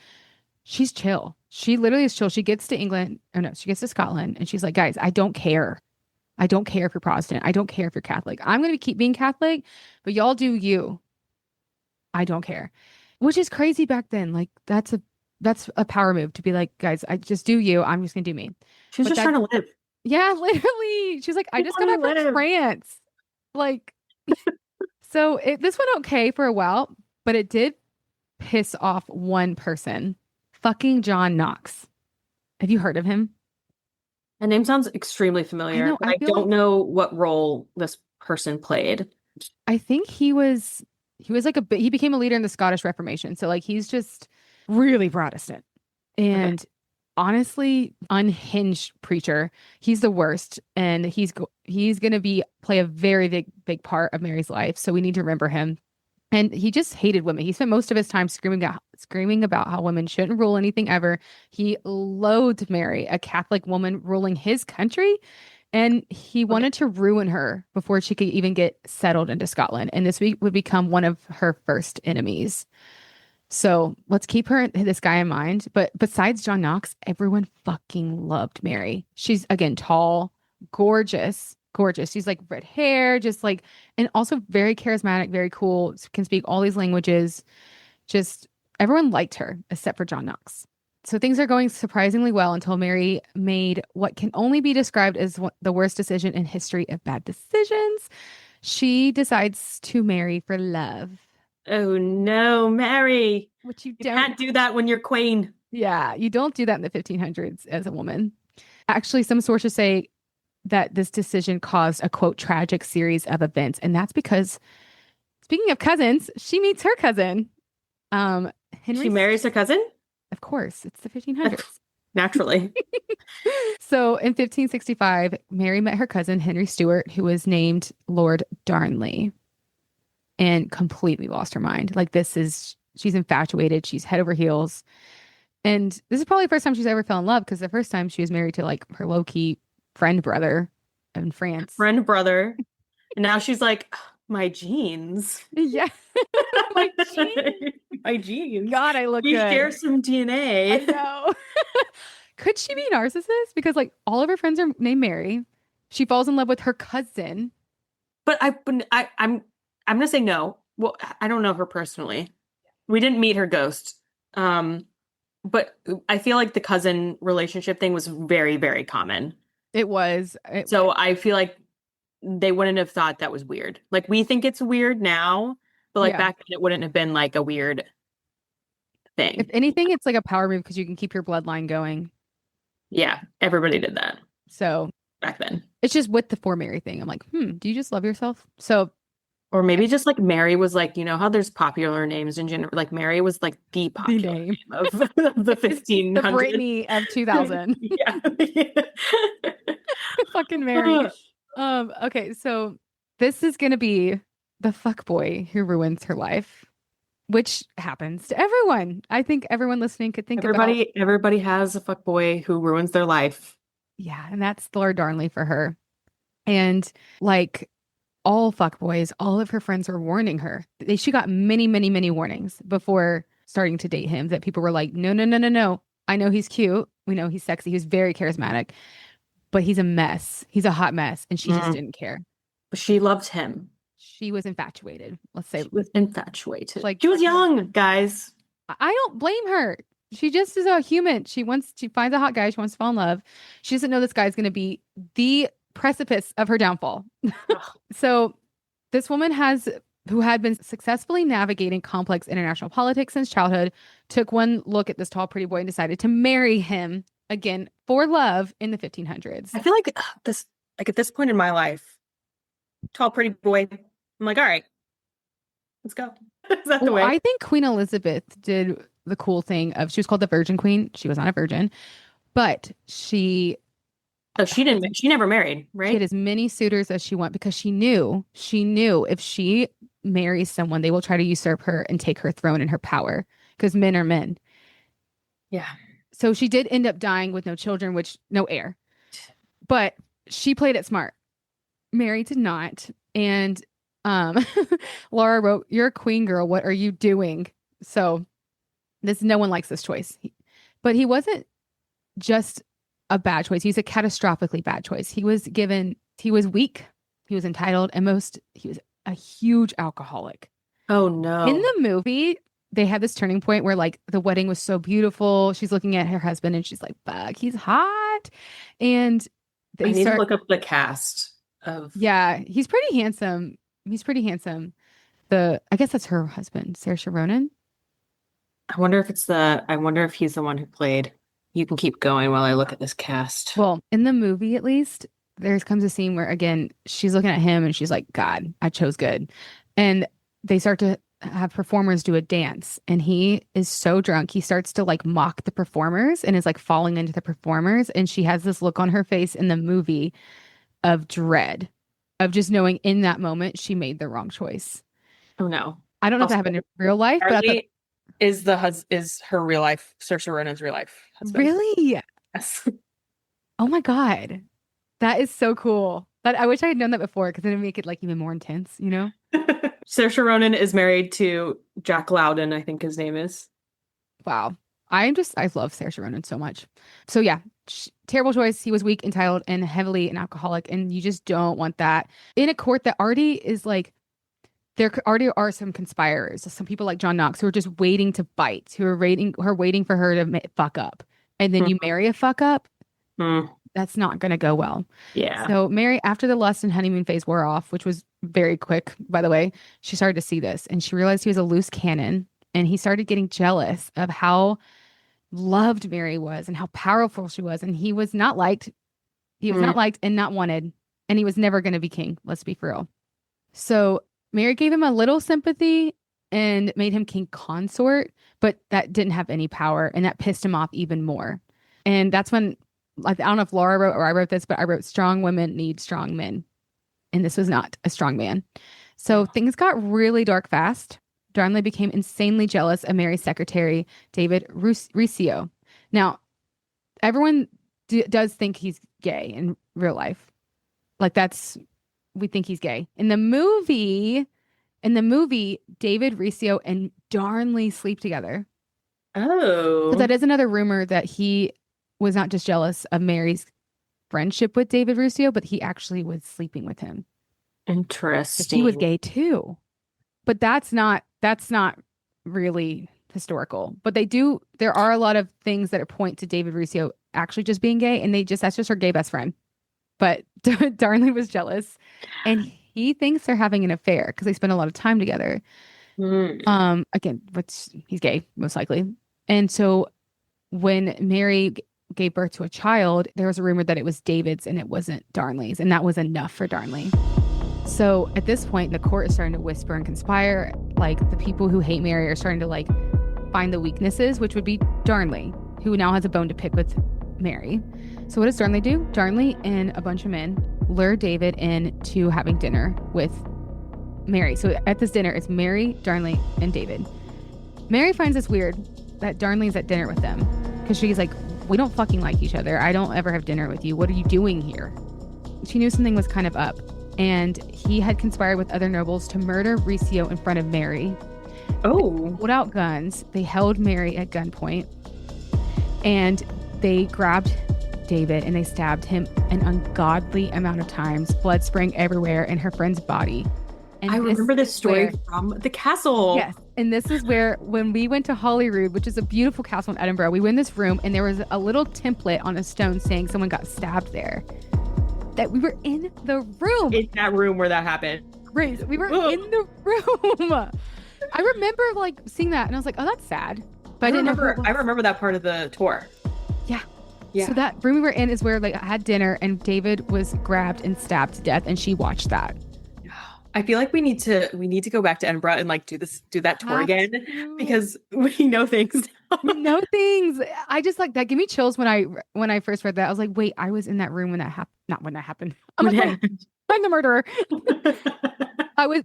she's chill. She literally is chill. She gets to England, or no, she gets to Scotland, and she's like, guys, I don't care. I don't care if you're Protestant. I don't care if you're Catholic. I'm going to keep being Catholic, but y'all do you. I don't care. Which is crazy back then. Like that's a power move to be like, guys, I just do you. I'm just going to do me. She was But just that trying to live. yeah, literally. She's like, I She just got wanted back to from live. France. Like so this went okay for a while, but it did piss off one person. Fucking John Knox. Have you heard of him? That name sounds extremely I familiar, know. but I I feel don't like know what role this person played. I think he was like he became a leader in the Scottish Reformation. So like he's just really Protestant Okay. and honestly unhinged preacher. He's the worst and he's going to be play a very big part of Mary's life. So we need to remember him. And he just hated women. He spent most of his time screaming about how women shouldn't rule anything ever. He loathed Mary, a Catholic woman ruling his country, and he Okay. wanted to ruin her before she could even get settled into Scotland. And this week would become one of her first enemies. So let's keep this guy in mind. But besides John Knox, everyone fucking loved Mary. She's again tall, gorgeous, gorgeous. She's like red hair, just like, and also very charismatic, very cool, can speak all these languages. Just everyone liked her except for John Knox. So things are going surprisingly well until Mary made what can only be described as the worst decision in history of bad decisions. She decides to marry for love. Oh no, Mary. Which you You don't. can't do that when you're queen. Yeah, you don't do that in the 1500s as a woman. Actually, some sources say that this decision caused a quote tragic series of events, and that's because speaking of cousins, she meets her cousin, She Henry. marries her cousin? Of course, it's the 1500s. Naturally. So in 1565, Mary met her cousin Henry Stuart, who was named Lord Darnley, and completely lost her mind. Like she's infatuated. She's head over heels. And this is probably the first time she's ever fell in love because the first time she was married to like her low-key friend brother in France. Friend brother. And now she's like, my jeans. Yeah. My jeans. My jeans. God, I look We good. share some I DNA. know. Could she be narcissist? Because like all of her friends are named Mary. She falls in love with her cousin. But I'm gonna say no. Well, I don't know her personally. We didn't meet her ghost. But I feel like the cousin relationship thing was very, very common. It was. So I feel like they wouldn't have thought that was weird. Like we think it's weird now, but like Yeah. back then it wouldn't have been like a weird thing. If anything, it's like a power move because you can keep your bloodline going. Yeah, everybody did that So back then. it's just with the for Mary thing. I'm like, do you just love yourself? So Or maybe just like Mary was like, you know how there's popular names in general. Like Mary was like the popular name. name of the 1500s. The Britney of 2000. Yeah. Fucking Mary. Okay, so this is gonna be the fuck boy who ruins her life, which happens to everyone. I think everyone listening could think about. Everybody has a fuckboy who ruins their life. Yeah, and that's Lord Darnley for her. And like all fuckboys, all of her friends were warning her. She got many, many, many warnings before starting to date him that people were like, no, no, no, no, no. I know he's cute. We know he's sexy. He's very charismatic, but he's a mess. He's a hot mess. And she just didn't care. But she loved him. She was infatuated. Let's say She was infatuated. Like she was young, guys. I don't blame her. She just is a human. She finds a hot guy. She wants to fall in love. She doesn't know this guy's going to be the precipice of her downfall. So this woman who had been successfully navigating complex international politics since childhood, took one look at this tall, pretty boy and decided to marry him again for love in the 1500s. I feel like at this point in my life, tall, pretty boy, I'm like, all right, let's go. Is that the way? I think Queen Elizabeth did the cool thing of she was called the Virgin Queen. She was not a virgin, but she Oh, she never married, She had right? as many suitors as she wanted because she knew if she marries someone, they will try to usurp her and take her throne and her power because men are men. Yeah. So she did end up dying with no children, which no heir, but she played it smart. Mary did not. And um, Laura wrote, "You're a queen girl. What are you doing?" So no one likes this choice. But he wasn't just a bad choice. He's a catastrophically bad choice. He was weak, he was entitled, and he was a huge alcoholic. Oh In no. the movie, they had this turning point where like the wedding was so beautiful. She's looking at her husband and she's like, fuck, he's hot. And I they need to start, look up the cast of. yeah, he's pretty handsome. He's pretty handsome. I guess that's her husband, Saoirse Ronan. I wonder if he's the one who played. You can keep going while I look at this cast. Well, in the movie, at least, there comes a scene where, again, she's looking at him and she's like, God, I chose good. And they start to have performers do a dance. And he is so drunk, he starts to like mock the performers and is like falling into the performers. And she has this look on her face in the movie of dread, of just knowing in that moment she made the wrong choice. Oh no. I don't know if that Also, happened in real life, but I thought, Charlie is her real life, Saoirse Ronan's real life husband. really? Yes. Oh my God. That is so cool. But I wish I had known that before because then it'd make it like even more intense, you know? Saoirse Ronan is married to Jack Lowden, I think his name is. Wow. I love Saoirse Ronan so much. So yeah, terrible choice. He was weak, entitled, and heavily an alcoholic. And you just don't want that in a court that already is like, there already are some conspirators, some people like John Knox who are just waiting to bite, who are waiting for her to fuck up. And then you marry a fuck up. That's not going to go well. Yeah. So Mary, after the lust and honeymoon phase wore off, which was very quick, by the way, she started to see this and she realized he was a loose cannon and he started getting jealous of how loved Mary was and how powerful she was. And he was not liked. He was not liked and not wanted. And he was never going to be king. Let's be for real. So Mary gave him a little sympathy and made him king consort, but that didn't have any power and that pissed him off even more. And that's when, I don't know if Laura wrote or I wrote this, but I wrote strong women need strong men. And this was not a strong man. So things got really dark fast. Darnley became insanely jealous of Mary's secretary, David Riccio. Now, everyone does think he's gay in real life. Like we think he's gay. In the movie, David Riccio and Darnley sleep together. Oh. So that is another rumor that he was not just jealous of Mary's friendship with David Riccio, but he actually was sleeping with him. Interesting. He was gay too. But that's not really historical. But there are a lot of things that point to David Riccio actually just being gay, and that's just her gay best friend. But Darnley was jealous, and he thinks they're having an affair because they spend a lot of time together. Again, he's gay, most likely. And so when Mary gave birth to a child, there was a rumor that it was David's and it wasn't Darnley's, and that was enough for Darnley. So at this point, the court is starting to whisper and conspire. Like the people who hate Mary are starting to like find the weaknesses, which would be Darnley, who now has a bone to pick with Mary. So what does Darnley do? Darnley and a bunch of men lure David into having dinner with Mary. So at this dinner, it's Mary, Darnley, and David. Mary finds this weird that Darnley's at dinner with them because she's like, we don't fucking like each other. I don't ever have dinner with you. What are you doing here? She knew something was kind of up, and he had conspired with other nobles to murder Riccio in front of Mary. Oh. Pulled out guns. They held Mary at gunpoint, and they grabbed David and they stabbed him an ungodly amount of times, blood spraying everywhere in her friend's body. And I remember this story from the castle. Yes. And this is where, when we went to Holyrood, which is a beautiful castle in Edinburgh, we went in this room and there was a little template on a stone saying someone got stabbed there. That we were in the room. In that room where that happened. Right. We were in the room. I remember like seeing that and I was like, oh, that's sad. But I didn't I remember that part of the tour. Yeah. Yeah. So that room we were in is where like I had dinner and David was grabbed and stabbed to death and she watched that. I feel like we need to go back to Edinburgh and like do that tour again because we know things We know things. I just like that. Give me chills when I first read that. I was like, wait, I was in that room when that happened. Not when that happened. I'm like, wait, I'm the murderer.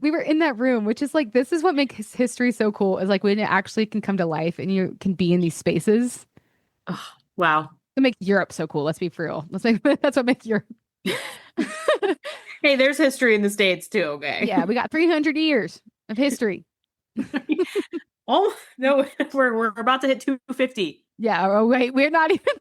We were in that room, which is like, this is what makes history so cool, is like when it actually can come to life and you can be in these spaces. Oh, wow. It makes Europe so cool. Let's be for real. That's what makes Europe. Hey, there's history in the States too, okay? Yeah, we got 300 years of history. Oh, no, we're about to hit 250. Yeah, oh wait, we're not even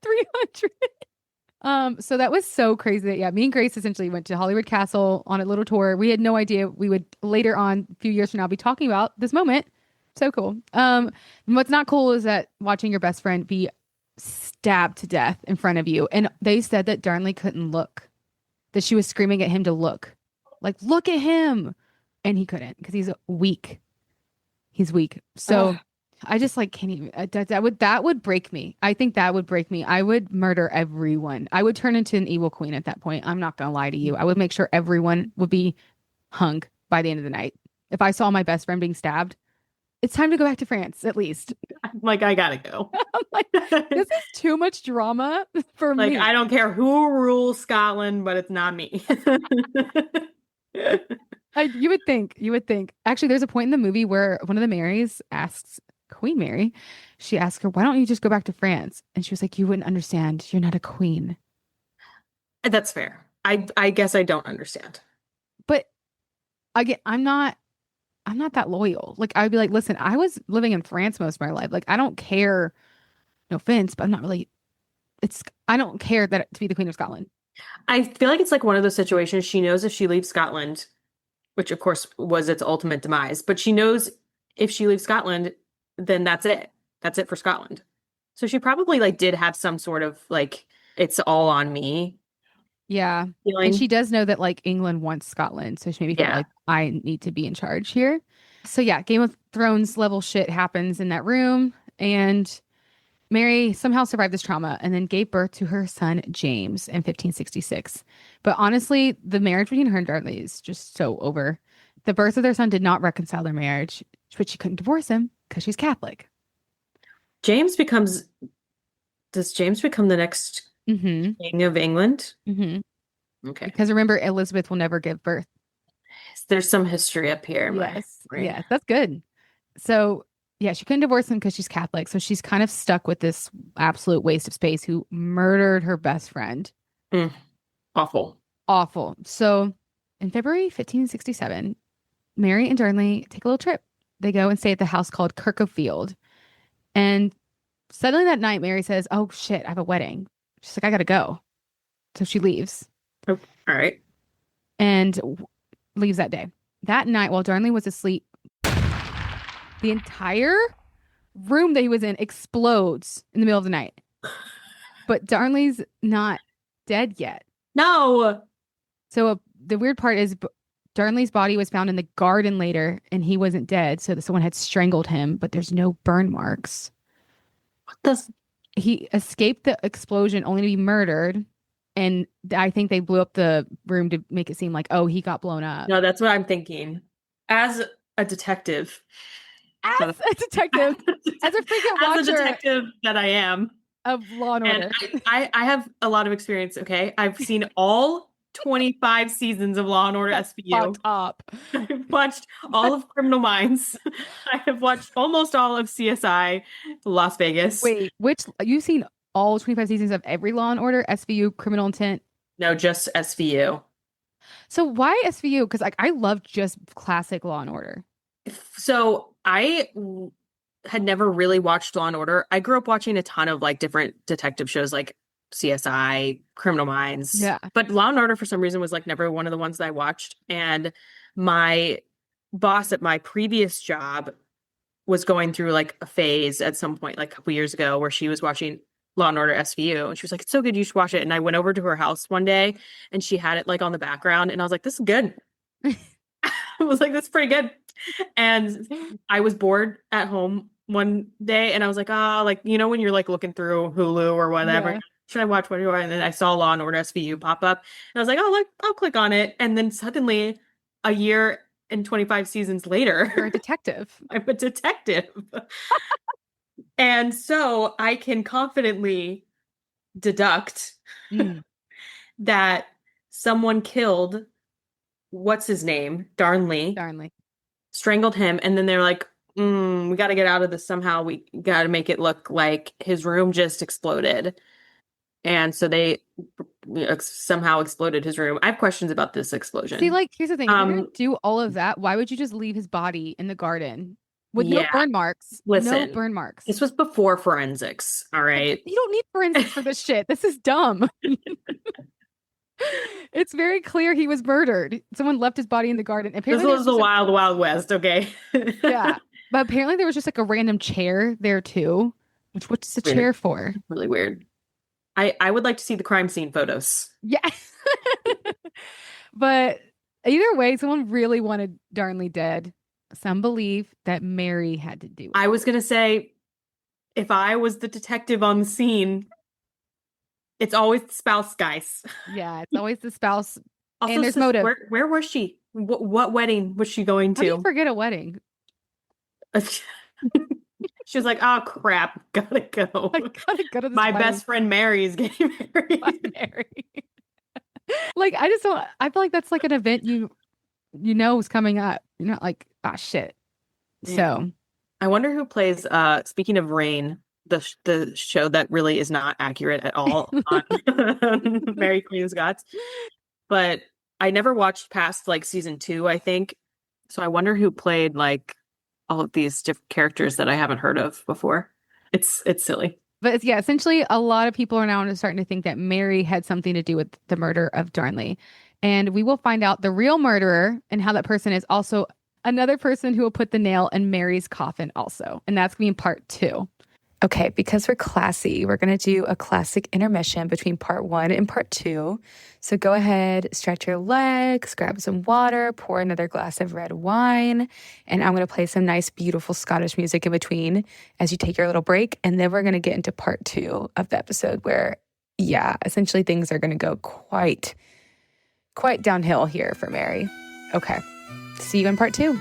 300. So that was so crazy that, yeah, me and Grace essentially went to Holyrood Castle on a little tour. We had no idea we would later on, a few years from now, be talking about this moment. So cool. And what's not cool is that watching your best friend be stabbed to death in front of you. And they said that Darnley couldn't look, that she was screaming at him to look, like, look at him. And he couldn't because he's weak. He's weak. So I just like can't even, that would break me. I think that would break me. I would murder everyone. I would turn into an evil queen at that point. I'm not going to lie to you. I would make sure everyone would be hung by the end of the night. If I saw my best friend being stabbed, it's time to go back to France, at least. I'm like, I gotta go. I'm like, this is too much drama for like, me. I don't care who rules Scotland, but it's not me. You would think. Actually, there's a point in the movie where one of the Marys asks Queen Mary, she asked her, why don't you just go back to France? And she was like, you wouldn't understand. You're not a queen. That's fair. I guess I don't understand. But again, I'm not that loyal. Like, I'd be like, listen, I was living in France most of my life. Like, I don't care. No offense, but I'm not really, I don't care that to be the Queen of Scotland. I feel like it's like one of those situations. She knows if she leaves Scotland, which of course was its ultimate demise, but she knows if she leaves Scotland, then that's it. That's it for Scotland. So she probably like did have some sort of like, it's all on me. Yeah. Feeling. And she does know that like England wants Scotland. So she maybe felt like, I need to be in charge here. So yeah, Game of Thrones level shit happens in that room. And Mary somehow survived this trauma and then gave birth to her son, James, in 1566. But honestly, the marriage between her and Darnley is just so over. The birth of their son did not reconcile their marriage, but she couldn't divorce him because she's Catholic. Does James become the next king of England? Mm-hmm. Okay. Because remember, Elizabeth will never give birth. There's some history up here. Yes. Yes, that's good. So yeah, she couldn't divorce him because she's Catholic. So she's kind of stuck with this absolute waste of space who murdered her best friend. Awful. So in February 1567, Mary and Darnley take a little trip. They go and stay at the house called Kirklefield. And suddenly that night, Mary says, oh shit, I have a wedding. She's like, I gotta go. So she leaves. Oh, all right. And leaves that day. That night, while Darnley was asleep, the entire room that he was in explodes in the middle of the night. But Darnley's not dead yet. No. So the weird part is Darnley's body was found in the garden later and he wasn't dead. So someone had strangled him, but there's no burn marks. He escaped the explosion only to be murdered. And I think they blew up the room to make it seem like, oh, he got blown up. No, that's what I'm thinking. As a detective. As a freaking watcher. As a detective that I am. Of Law and Order. And I have a lot of experience, okay? I've seen all 25 seasons of Law and Order SVU. Up. I've watched all of Criminal Minds. I have watched almost all of CSI Las Vegas. Wait, you've seen all 25 seasons of every Law and Order, SVU, Criminal Intent? No, just SVU. So why SVU? Because like I love just classic Law and Order. So I had never really watched Law and Order. I grew up watching a ton of like different detective shows like CSI, Criminal Minds. Yeah. But Law and Order for some reason was like never one of the ones that I watched. And my boss at my previous job was going through like a phase at some point, like a couple years ago, where she was watching Law and Order SVU. And she was like, it's so good, you should watch it. And I went over to her house one day and she had it like on the background. And I was like, this is good. I was like, that's pretty good. And I was bored at home one day and I was like, like, you know, when you're like looking through Hulu or whatever, Yeah. Should I watch whatever? And then I saw Law and Order SVU pop up and I was like, oh, look, I'll click on it. And then suddenly a year and 25 seasons later, You're a detective. I'm a detective. And so I can confidently deduct Mm, that someone killed what's his name, Darnley, darnly. strangled him, and then they're like, we got to get out of this somehow. We got to make it look like his room just exploded. And so they somehow exploded his room. I have questions about this See, explosion. like, here's the thing. If you're gonna Um, do all of that, why would you just leave his body in the garden with no yeah, burn marks? No listen, burn marks. this was before forensics, all right? You don't need forensics for this shit. This is dumb. It's very clear he was murdered. Someone left his body in the garden. This Apparently, was there's the just wild, wild west, okay? yeah, but apparently there was just like a random chair there too. Which what's the Weird. chair for? Really weird. I would like to see the crime scene photos. Yeah. But either way, someone really wanted Darnley dead. Some believe that Mary had to do it. I was gonna say, if I was the detective on the scene, it's always the spouse, guys. Yeah, it's always the spouse. Also, And there's sis, motive. where was she? What wedding was she going How do you to? forget a wedding? She was like, oh crap, gotta go. I gotta go to this My wedding. best friend Mary is getting married. Mary. Like I just don't. I feel like that's like an event you know is coming up. You're not like, ah, shit. So I wonder who plays speaking of Rain, the show that really is not accurate at all on Mary Queen of Scots. But I never watched past like season 2, I think. So I wonder who played like all of these different characters that I haven't heard of before. It's silly. but it's, yeah, essentially a lot of people are now starting to think that Mary had something to do with the murder of Darnley. And we will find out the real murderer and how that person is also another person who will put the nail in Mary's coffin also. And that's going to be in part 2. Okay, because we're classy, we're going to do a classic intermission between part 1 and part 2. So go ahead, stretch your legs, grab some water, pour another glass of red wine, and I'm going to play some nice, beautiful Scottish music in between as you take your little break. And then we're going to get into part 2 of the episode where, yeah, essentially things are going to go quite downhill here for Mary. Okay, see you in part 2.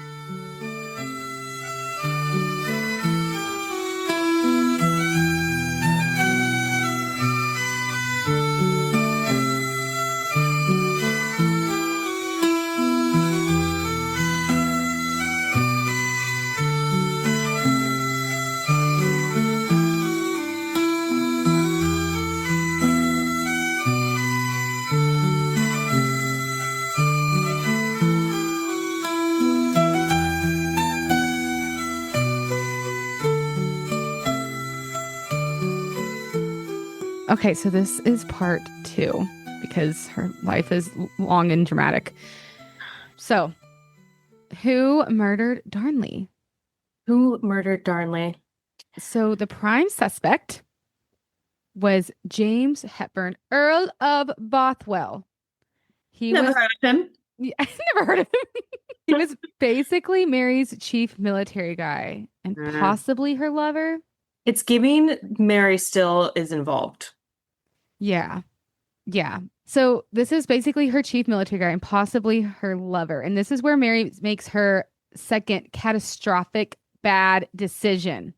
Okay, so this is part 2 because her life is long and dramatic. So, who murdered Darnley? Who murdered Darnley? So, the prime suspect was James Hepburn, Earl of Bothwell. He Never was heard of him. I never heard of him. He was basically Mary's chief military guy and possibly her lover. It's giving Mary still is involved. Yeah. Yeah. So this is basically her chief military guy and possibly her lover. And this is where Mary makes her second catastrophic bad decision.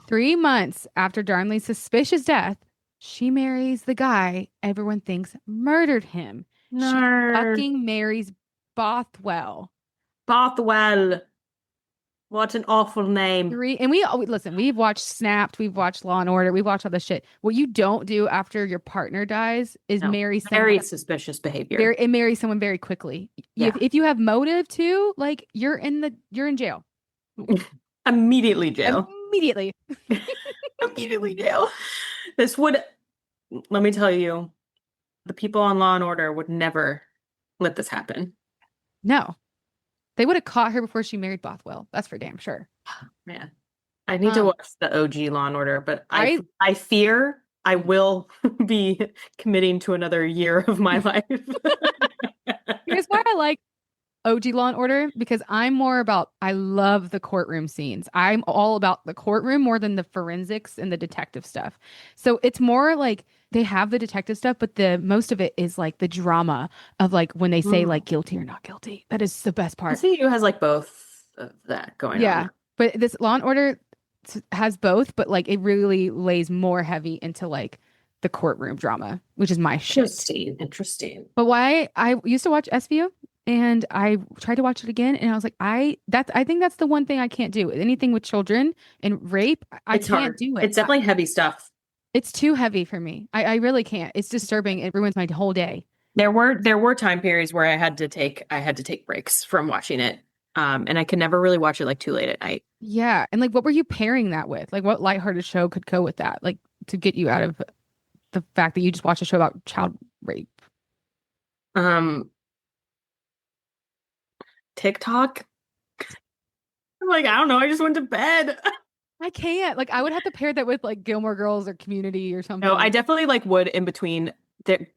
3 months after Darnley's suspicious death, she marries the guy everyone thinks murdered him. No. She fucking marries Bothwell. Bothwell. What an awful name. And listen, we've watched Snapped, we've watched Law and Order, we've watched all this shit. What you don't do after your partner dies is marry someone. Very suspicious behavior. And marry someone very quickly. Yeah. If you have motive too, like you're in jail. Immediately jail. Immediately. Immediately jail. Let me tell you, the people on Law and Order would never let this happen. No. They would have caught her before she married Bothwell. That's for damn sure. Man, I need to watch the OG Law and Order, but I fear I will be committing to another year of my life. Here's why I like OG Law and Order, because I love the courtroom scenes. I'm all about the courtroom more than the forensics and the detective stuff. So it's more like they have the detective stuff, but the most of it is like the drama of like when they say like guilty or not guilty. That is the best part. CU has like both of that going on. Yeah. But this Law and Order has both, but like it really lays more heavy into like the courtroom drama, which is my shit. Interesting. But why I used to watch SVU and I tried to watch it again and I was like, I think that's the one thing I can't do. Anything with children and rape, I It's can't hard. do it. It's definitely heavy stuff. It's too heavy for me. I really can't. It's disturbing. It ruins my whole day. There were time periods where I had to take breaks from watching it. And I could never really watch it like too late at night. Yeah. And like, what were you pairing that with? Like, what lighthearted show could go with that? Like, to get you out of the fact that you just watched a show about child rape. Um, TikTok. I'm like, I don't know. I just went to bed. I can't. Like, I would have to pair that with like Gilmore Girls or Community or something. No, I definitely like would in between.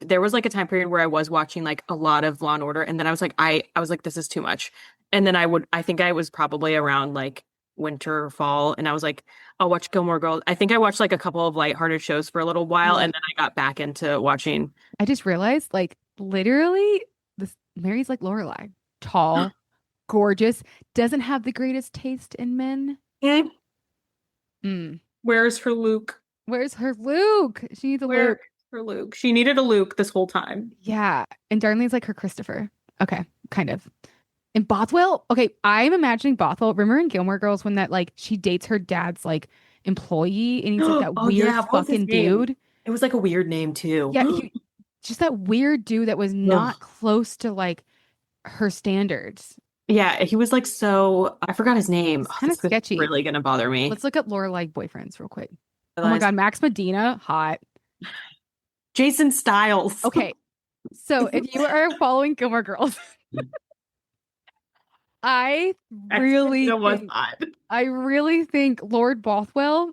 There was like a time period where I was watching like a lot of Law and Order, and then I was like, I was like, this is too much. And then I think I was probably around like winter or fall, and I was like, I'll watch Gilmore Girls. I think I watched like a couple of lighthearted shows for a little while, Yeah. and then I got back into watching. I just realized, like, literally, this Mary's like Lorelai, tall, gorgeous, doesn't have the greatest taste in men. Eh, Mm. Where's her Luke? Where's her Luke? She needs a Where's Luke. her Luke? She needed a Luke this whole time. Yeah. And Darlene's like her Christopher. Okay, kind of. And Bothwell, okay, I'm imagining Bothwell. Remember in Gilmore Girls when that like she dates her dad's like employee and he's like that Oh, weird yeah, what was his fucking name? dude? It was like a weird name too. Yeah, just that weird dude that was not close to like her standards. Yeah, he was like so. I forgot his name. It's kind of This is sketchy. really gonna bother me. Let's look up Lorelai boyfriends real quick. Oh my God, Max Medina, hot. Jason Styles. Okay, so if you are following Gilmore Girls, I really think, I really think Lord Bothwell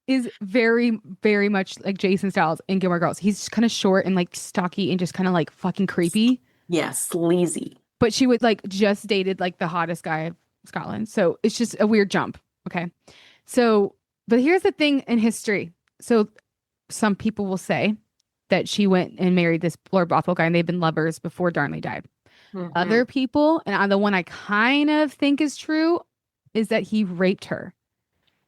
is very, very much like Jason Styles in Gilmore Girls. He's kind of short and like stocky and just kind of like fucking creepy. Yeah, sleazy. But she would like just dated like the hottest guy of Scotland. So it's just a weird jump. Okay. So, but here's the thing in history. So some people will say that she went and married this Lord Bothwell guy and they've been lovers before Darnley died. Other people, and the one I kind of think is true, is that he raped her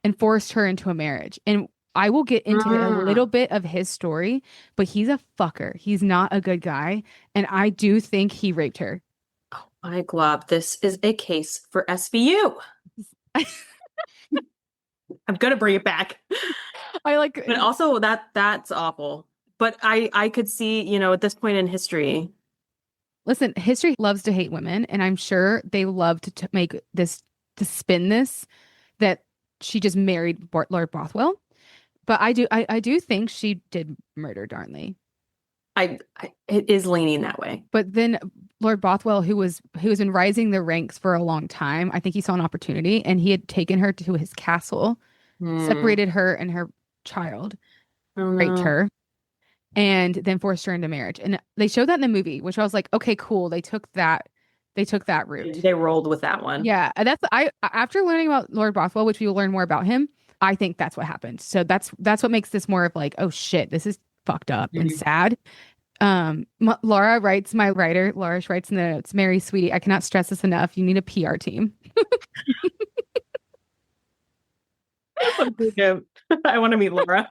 and forced her into a marriage. And I will get into a little bit of his story, but he's a fucker. He's not a good guy. And I do think he raped her. Oh my glob, this is a case for SVU. I'm gonna bring it back. I like, but also that's awful. But I could see, at this point in history. Listen, history loves to hate women, and I'm sure they love to make this, to spin this, that she just married Lord Bothwell. But I do think she did murder Darnley. It is leaning that way. But then Lord Bothwell, who was been rising the ranks for a long time, I think he saw an opportunity, and he had taken her to his castle, separated her and her child, raped her, and then forced her into marriage. And they showed that in the movie, which I was like, okay, cool. They took that route. They rolled with that one. Yeah. After learning about Lord Bothwell, which we will learn more about him, I think that's what happened. So that's what makes this more of like, oh shit, this is fucked up and sad. Laura writes in the notes, Mary, sweetie, I cannot stress this enough. You need a PR team. I want to meet Laura.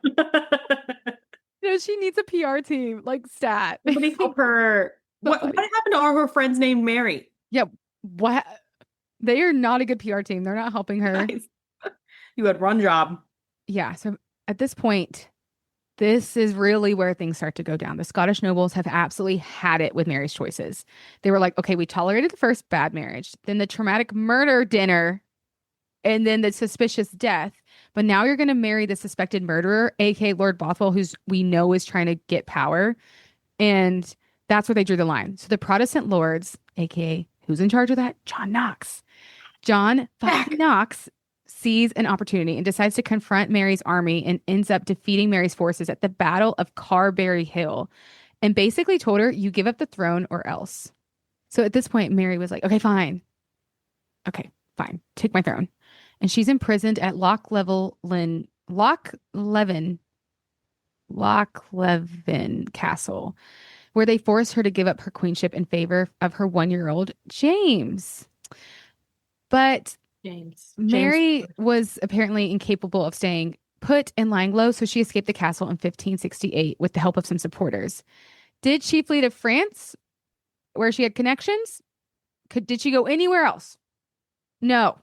She needs a PR team, like stat. Somebody help her. What happened to all her friends named Mary? Yeah, what? They are not a good PR team. They're not helping her. Nice. You had one job. Yeah. So at this point, this is really where things start to go down. The Scottish nobles have absolutely had it with Mary's choices. They were like, okay, we tolerated the first bad marriage, then the traumatic murder dinner, and then the suspicious death. But now you're going to marry the suspected murderer, aka Lord Bothwell, who's we know is trying to get power. And that's where they drew the line. So the Protestant lords, aka who's in charge of that? John Knox. John fucking Knox sees an opportunity and decides to confront Mary's army and ends up defeating Mary's forces at the Battle of Carberry Hill and basically told her, you give up the throne or else. So at this point, Mary was like, okay, fine. Okay, fine. Take my throne. And she's imprisoned at Lochleven Castle, where they force her to give up her queenship in favor of her 1-year-old James. But James. Mary was apparently incapable of staying put and lying low, so she escaped the castle in 1568 with the help of some supporters. Did she flee to France, where she had connections? Did she go anywhere else? No.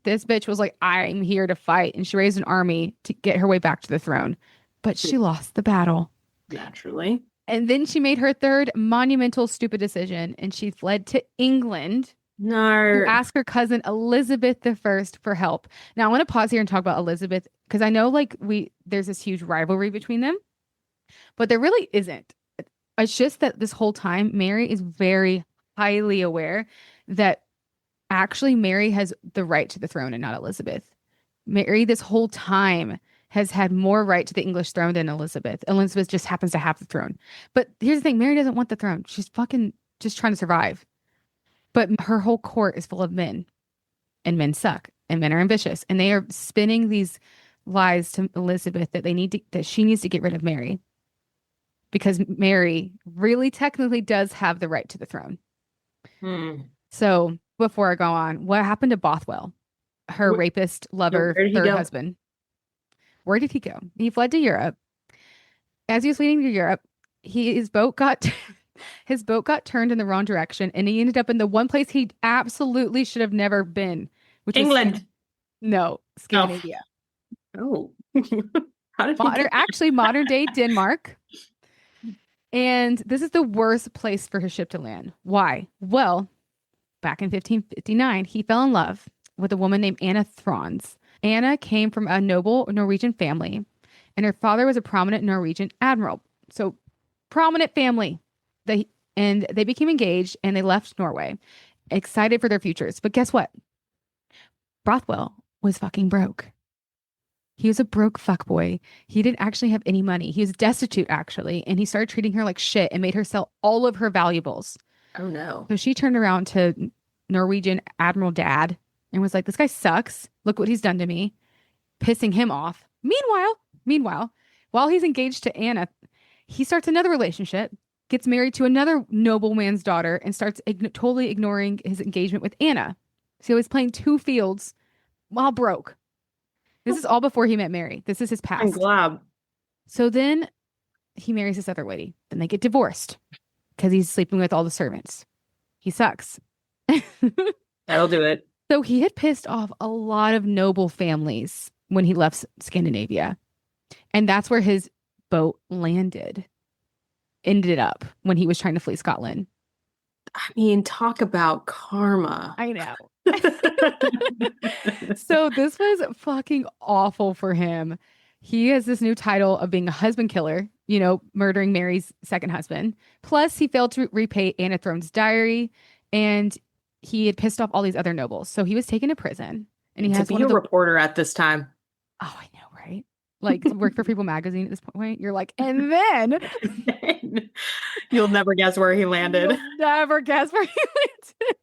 This bitch was like, I'm here to fight. And she raised an army to get her way back to the throne. But she lost the battle. Naturally. And then she made her third monumental stupid decision and she fled to England to ask her cousin Elizabeth I for help. Now I want to pause here and talk about Elizabeth because I know like there's this huge rivalry between them, but there really isn't. It's just that this whole time Mary is very highly aware that actually Mary has the right to the throne and not Elizabeth. Mary this whole time has had more right to the English throne than Elizabeth. Elizabeth just happens to have the throne. But here's the thing, Mary doesn't want the throne. She's fucking just trying to survive. But her whole court is full of men, and men suck, and men are ambitious, and they are spinning these lies to Elizabeth that she needs to get rid of Mary, because Mary really technically does have the right to the throne. So before I go on, what happened to Bothwell, her rapist lover, third husband? Where did he go? He fled to Europe. As he was fleeing to Europe, his boat got turned in the wrong direction, and he ended up in the one place he absolutely should have never been, which England. No, Scandinavia. Oh, how did he actually modern day Denmark. And this is the worst place for his ship to land. Why? Well, back in 1559, he fell in love with a woman named Anna Throns. Anna came from a noble Norwegian family, and her father was a prominent Norwegian admiral. So, prominent family. They became engaged, and they left Norway, excited for their futures. But guess what? Bothwell was fucking broke. He was a broke fuckboy. He didn't actually have any money. He was destitute, actually, and he started treating her like shit and made her sell all of her valuables. Oh, no. So she turned around to Norwegian Admiral Dad and was like, this guy sucks. Look what he's done to me. Pissing him off. Meanwhile, while he's engaged to Anna, he starts another relationship, gets married to another nobleman's daughter, and starts totally ignoring his engagement with Anna. So he's playing two fields while broke. This is all before he met Mary. This is his past. I'm glad. So then he marries this other lady. Then they get divorced because he's sleeping with all the servants. He sucks. That'll do it. So he had pissed off a lot of noble families when he left Scandinavia. And that's where his boat ended up when he was trying to flee Scotland. I mean, talk about karma. I know. So this was fucking awful for him. He has this new title of being a husband killer, murdering Mary's second husband. Plus, he failed to repay Anna Throne's diary, and he had pissed off all these other nobles. So he was taken to prison. And he has to be a reporter at this time. Oh, I know, right? Like to work for People Magazine at this point. You're like, and then you'll never guess where he landed. You'll never guess where he landed.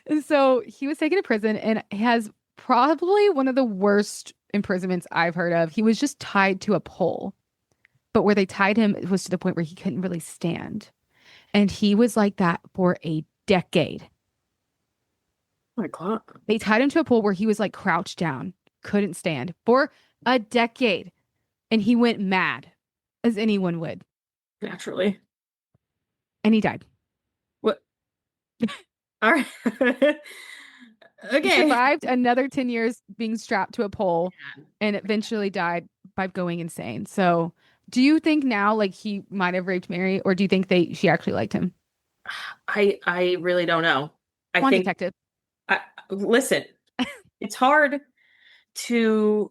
And so he was taken to prison and has probably one of the worst imprisonments I've heard of. He was just tied to a pole, but where they tied him was to the point where he couldn't really stand. And he was like that for a decade. Oh my God. They tied him to a pole where he was like crouched down, couldn't stand for a decade. And he went mad, as anyone would. Naturally. And he died. What? All right. Okay. He survived another 10 years being strapped to a pole and eventually died by going insane. So do you think now like he might have raped Mary, or do you think she actually liked him? I really don't know. I think detective. Listen, it's hard to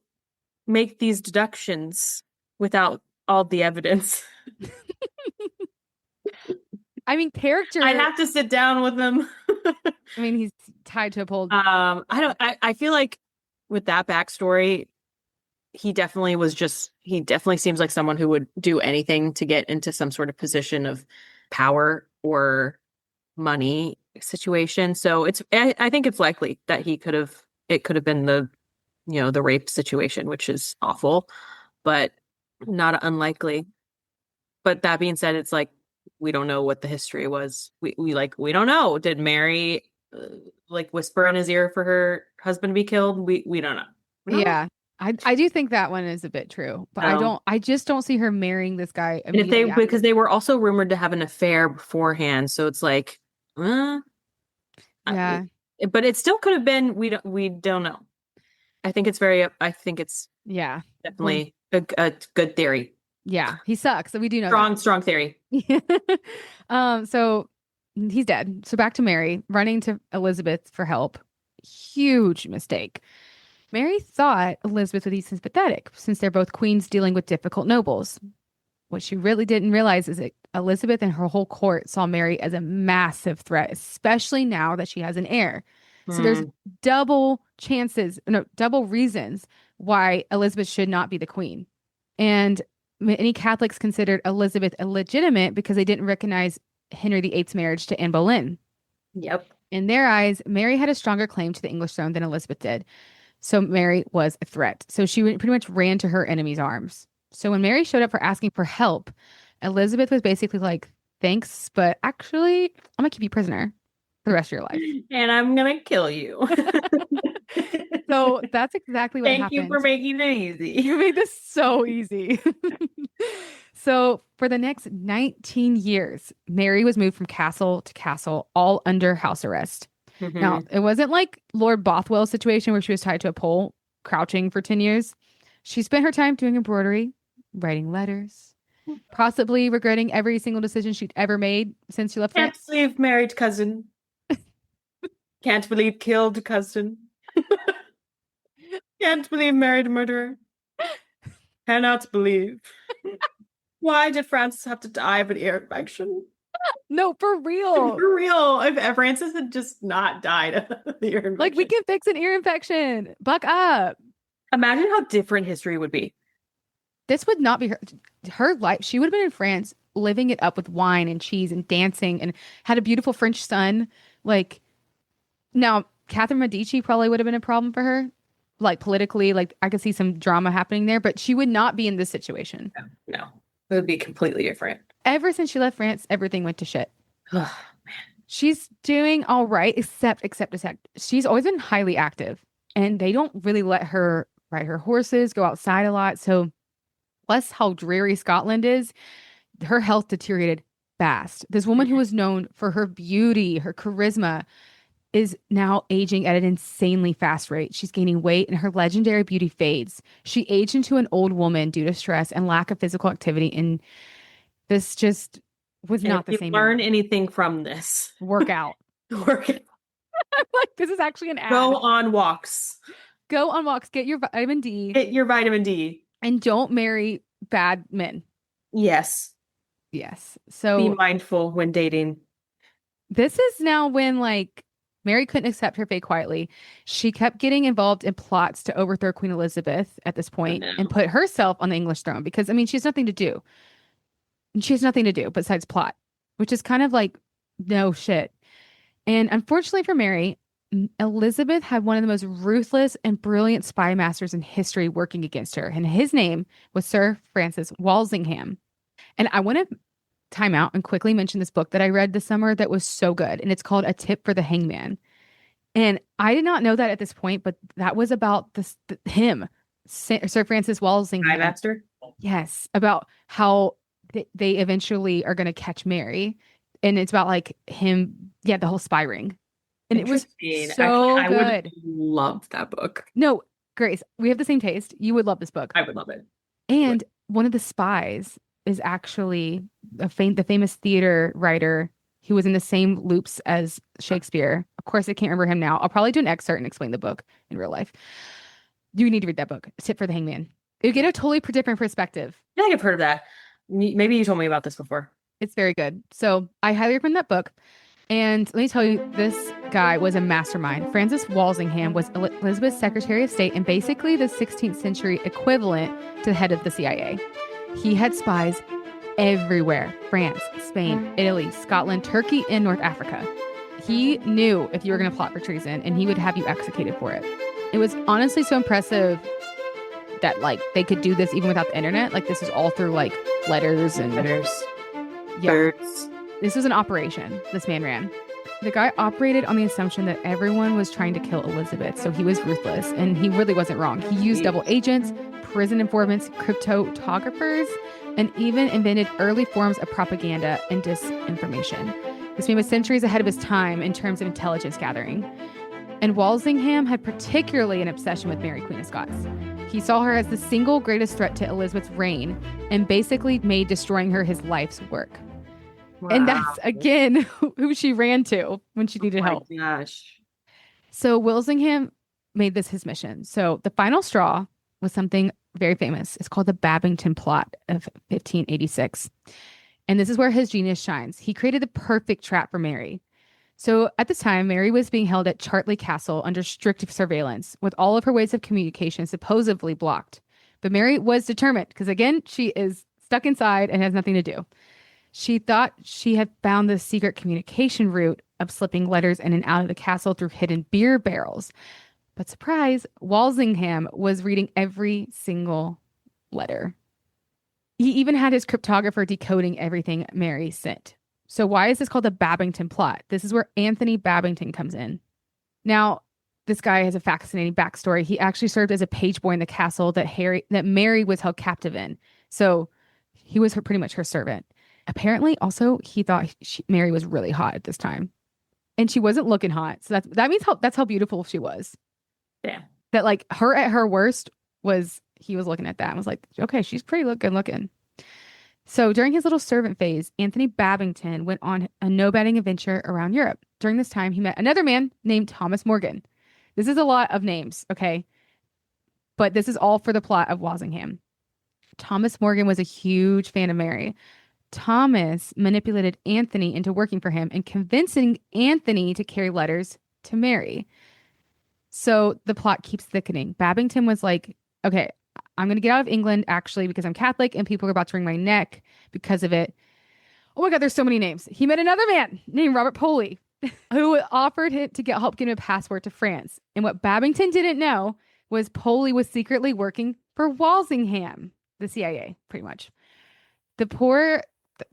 make these deductions without all the evidence. I mean, character. I'd have to sit down with him. I mean, he's tied to a pole. I feel like with that backstory, he definitely seems like someone who would do anything to get into some sort of position of power or money situation. So I think it's likely that it could have been the rape situation, which is awful, but not unlikely. But that being said, it's like, we don't know what the history was. We don't know. Did Mary like whisper in his ear for her husband to be killed. We don't know. We don't know. Yeah. I do think that one is a bit true, but I just don't see her marrying this guy And if immediately because they were also rumored to have an affair beforehand, so it's like, yeah. But it still could have been. We don't know. I think it's yeah, definitely a good theory. Yeah, he sucks. So we do know strong theory. So he's dead. So back to Mary running to Elizabeth for help. Huge mistake. Mary thought Elizabeth would be sympathetic since they're both queens dealing with difficult nobles. What she really didn't realize is that Elizabeth and her whole court saw Mary as a massive threat, especially now that she has an heir. So there's double reasons why Elizabeth should not be the queen. And many Catholics considered Elizabeth illegitimate because they didn't recognize Henry VIII's marriage to Anne Boleyn. Yep. In their eyes, Mary had a stronger claim to the English throne than Elizabeth did. So Mary was a threat. So she pretty much ran to her enemy's arms. So when Mary showed up for asking for help, Elizabeth was basically like, thanks, but actually, I'm going to keep you prisoner for the rest of your life. And I'm going to kill you. So that's exactly what happened. Thank you for making it easy. You made this so easy. So for the next 19 years, Mary was moved from castle to castle, all under house arrest. Now, it wasn't like Lord Bothwell's situation where she was tied to a pole, crouching for 10 years. She spent her time doing embroidery, writing letters, possibly regretting every single decision she'd ever made since she left France. Can't believe married cousin. Can't believe killed cousin. Can't believe married murderer. Cannot believe. Why did Francis have to die of an ear infection? No, for real. For real. If Francis had just not died of the ear infection. Like, we can fix an ear infection. Buck up. Imagine how different history would be. This would not be her life. She would have been in France living it up with wine and cheese and dancing and had a beautiful French son. Like, now, Catherine Medici probably would have been a problem for her. Like, politically, like, I could see some drama happening there, but she would not be in this situation. No. It would be completely different. Ever since she left France, everything went to shit. Oh, man. She's doing all right, except she's always been highly active, and they don't really let her ride her horses, go outside a lot. So, plus how dreary Scotland is, her health deteriorated fast. This woman who was known for her beauty, her charisma, is now aging at an insanely fast rate. She's gaining weight and her legendary beauty fades. She aged into an old woman due to stress and lack of physical activity. And this just was not the same. Learn anything from this. Work out. Work out. Like, this is actually an ad. Go on walks. Go on walks. Get your vitamin D. Get your vitamin D. And don't marry bad men. Yes. Yes. So be mindful when dating. This is now when, like, Mary couldn't accept her fate quietly. She kept getting involved in plots to overthrow Queen Elizabeth at this point and put herself on the English throne because, I mean, she has nothing to do. And she has nothing to do besides plot, which is kind of like, no shit. And unfortunately for Mary, Elizabeth had one of the most ruthless and brilliant spy masters in history working against her. And his name was Sir Francis Walsingham. And I want to time out and quickly mention this book that I read this summer that was so good. And it's called A Tip for the Hangman. And I did not know that at this point, but that was about him, Sir Francis Walsingham. Spy master? Yes. About how they eventually are going to catch Mary. And it's about like him, the whole spy ring. And it was so I good. Would love that book. No, Grace, we have the same taste. You would love this book. I would love it. And one of the spies is actually the famous theater writer who was in the same loops as Shakespeare. Of course, I can't remember him now. I'll probably do an excerpt and explain the book in real life. You need to read that book, Tip for the Hangman. You get a totally different perspective. I think I've heard of that. Maybe you told me about this before. It's very good. So I highly recommend that book. And let me tell you, this guy was a mastermind. Francis Walsingham was Elizabeth's Secretary of State and basically the 16th century equivalent to the head of the CIA. He had spies everywhere: France, Spain, Italy, Scotland, Turkey, and North Africa. He knew if you were going to plot for treason, and he would have you executed for it. It was honestly so impressive that, like, they could do this even without the internet. Like, this is all through, like, letters and birds. This was an operation this man ran. The guy operated on the assumption that everyone was trying to kill Elizabeth, so he was ruthless, and he really wasn't wrong. He used double agents, prison informants, cryptographers, and even invented early forms of propaganda and disinformation. This man was centuries ahead of his time in terms of intelligence gathering. And Walsingham had particularly an obsession with Mary, Queen of Scots. He saw her as the single greatest threat to Elizabeth's reign and basically made destroying her his life's work. Wow. And that's, again, who she ran to when she needed help. Gosh. So Walsingham made this his mission. So the final straw was something very famous. It's called the Babington Plot of 1586. And this is where his genius shines. He created the perfect trap for Mary. So at the time, Mary was being held at Chartley Castle under strict surveillance, with all of her ways of communication supposedly blocked. But Mary was determined, because again, she is stuck inside and has nothing to do. She thought she had found the secret communication route of slipping letters in and out of the castle through hidden beer barrels. But surprise, Walsingham was reading every single letter. He even had his cryptographer decoding everything Mary sent. So why is this called the Babington Plot? This is where Anthony Babington comes in. Now, this guy has a fascinating backstory. He actually served as a page boy in the castle that Mary was held captive in. So he was pretty much her servant. Apparently, also, he thought Mary was really hot at this time. And she wasn't looking hot. So that means that's how beautiful she was. Yeah. That like her at her worst was, he was looking at that and was like, okay, she's pretty good looking. So during his little servant phase, Anthony Babington went on a no-betting adventure around Europe. During this time, he met another man named Thomas Morgan. This is a lot of names, okay? But this is all for the plot of Walsingham. Thomas Morgan was a huge fan of Mary. Thomas manipulated Anthony into working for him and convincing Anthony to carry letters to Mary. So the plot keeps thickening. Babington was like, okay, I'm going to get out of England, actually, because I'm Catholic and people are about to wring my neck because of it. Oh my God, there's so many names. He met another man named Robert Poley who offered him to help get him a passport to France. And what Babington didn't know was Poley was secretly working for Walsingham, the CIA, pretty much. The poor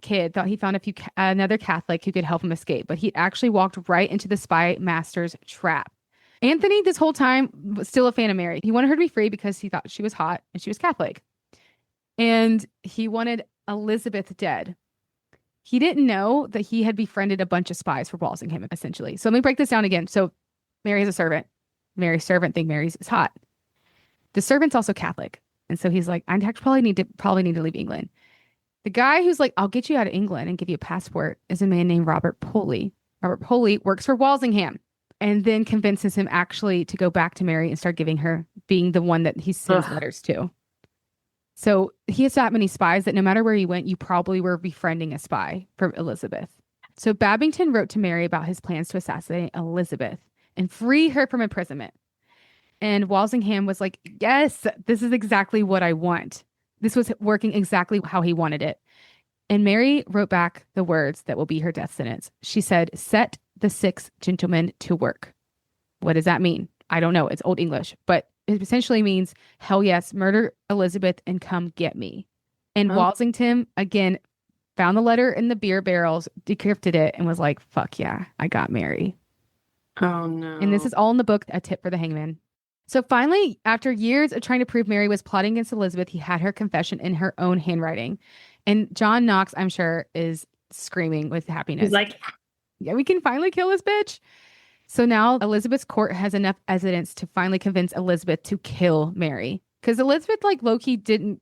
kid thought he found another Catholic who could help him escape, but he actually walked right into the spy master's trap. Anthony, this whole time, was still a fan of Mary. He wanted her to be free because he thought she was hot and she was Catholic. And he wanted Elizabeth dead. He didn't know that he had befriended a bunch of spies for Walsingham, essentially. So let me break this down again. So Mary is a servant. Mary's servant thinks Mary's is hot. The servant's also Catholic. And so he's like, I probably need to leave England. The guy who's like, I'll get you out of England and give you a passport is a man named Robert Poley. Robert Poley works for Walsingham and then convinces him actually to go back to Mary and start being the one that he sends letters to. So he has that many spies that no matter where he went, you probably were befriending a spy for Elizabeth. So Babington wrote to Mary about his plans to assassinate Elizabeth and free her from imprisonment. And Walsingham was like, yes, this is exactly what I want. This was working exactly how he wanted it. And Mary wrote back the words that will be her death sentence. She said, set the 6 gentlemen to work. What does that mean? I don't know. It's Old English, but it essentially means, hell yes, murder Elizabeth and come get me. And Walsingham, again, found the letter in the beer barrels, decrypted it, and was like, fuck yeah, I got Mary. Oh no. And this is all in the book, A Tip for the Hangman. So finally, after years of trying to prove Mary was plotting against Elizabeth, he had her confession in her own handwriting. And John Knox, I'm sure, is screaming with happiness. He's like, yeah, we can finally kill this bitch. So now Elizabeth's court has enough evidence to finally convince Elizabeth to kill Mary. Because Elizabeth, like Loki, didn't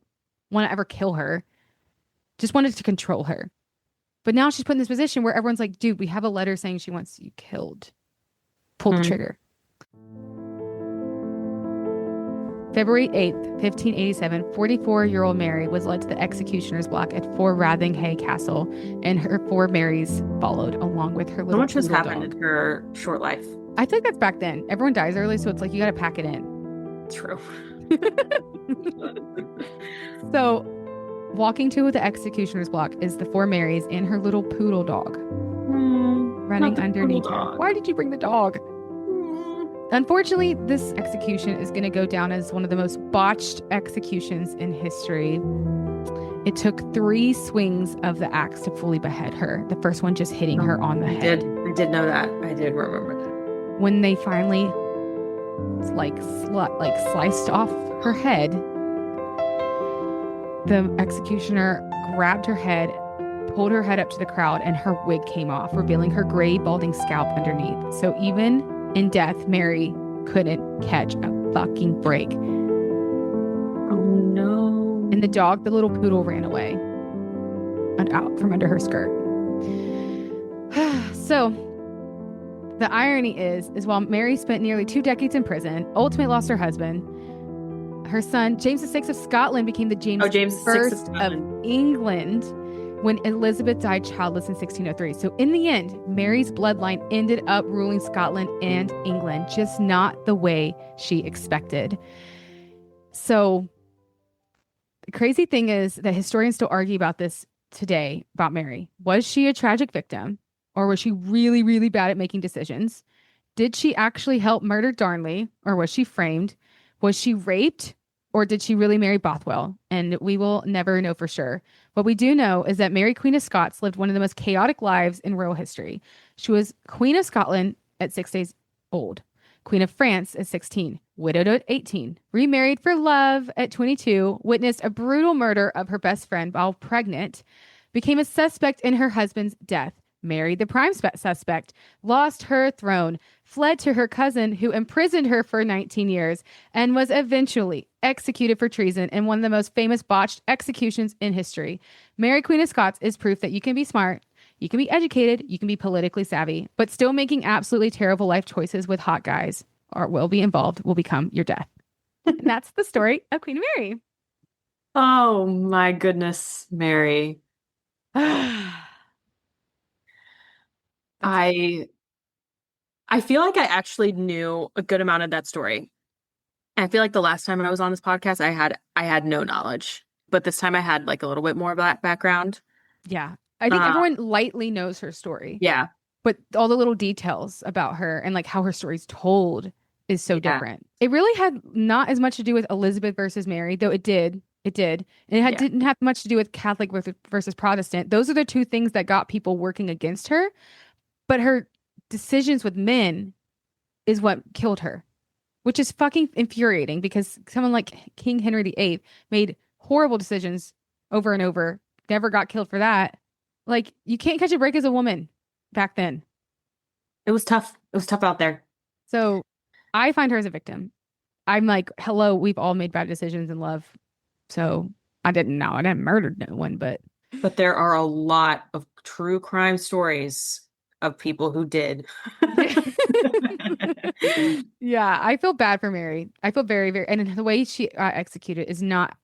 want to ever kill her. Just wanted to control her. But now she's put in this position where everyone's like, dude, we have a letter saying she wants you killed. Pull the trigger. February 8th, 1587, 44-year-old Mary was led to the executioner's block at Fotheringhay Castle, and her 4 Marys followed along with her little so much has happened dog. in her short life. I think that's back then. Everyone dies early, so it's like you got to pack it in. True. So, walking to the executioner's block is the 4 Marys and her little poodle dog running underneath her. Why did you bring the dog? Unfortunately, this execution is going to go down as one of the most botched executions in history. It took 3 swings of the axe to fully behead her. The first one just hitting her on the head. I did know that. I did remember that. When they finally sliced off her head, the executioner grabbed her head, pulled her head up to the crowd, and her wig came off, revealing her gray, balding scalp underneath. So even in death, Mary couldn't catch a fucking break. Oh no. And the little poodle, ran away and out from under her skirt. So the irony is while Mary spent nearly 2 decades in prison, ultimately lost her husband, her son, James VI of Scotland, became the James I of England when Elizabeth died childless in 1603. So in the end, Mary's bloodline ended up ruling Scotland and England, just not the way she expected. So the crazy thing is that historians still argue about this today, about Mary. Was she a tragic victim, or was she really, really bad at making decisions? Did she actually help murder Darnley, or was she framed? Was she raped, or did she really marry Bothwell? And we will never know for sure. What we do know is that Mary, Queen of Scots, lived one of the most chaotic lives in royal history. She was Queen of Scotland at 6 days old, Queen of France at 16, widowed at 18, remarried for love at 22, witnessed a brutal murder of her best friend while pregnant, became a suspect in her husband's death, married the prime suspect, lost her throne, fled to her cousin who imprisoned her for 19 years, and was eventually executed for treason in one of the most famous botched executions in history. Mary, Queen of Scots is proof that you can be smart, you can be educated, you can be politically savvy, but still making absolutely terrible life choices with hot guys or will become your death. And that's the story of Queen Mary. Oh my goodness, Mary. I feel like I actually knew a good amount of that story. And I feel like the last time I was on this podcast, I had no knowledge, but this time I had like a little bit more of that background. Yeah. I think everyone lightly knows her story. Yeah. But all the little details about her and like how her story's told is so different. It really had not as much to do with Elizabeth versus Mary, though it did. It did. And it didn't have much to do with Catholic versus Protestant. Those are the 2 things that got people working against her. But her decisions with men is what killed her, which is fucking infuriating because someone like King Henry VIII made horrible decisions over and over, never got killed for that. Like, you can't catch a break as a woman back then. It was tough. It was tough out there. So I find her as a victim. I'm like, hello, we've all made bad decisions in love. So I didn't murder no one, but there are a lot of true crime stories of people who did. Yeah, I feel bad for Mary. I feel very, very, and the way she executed is not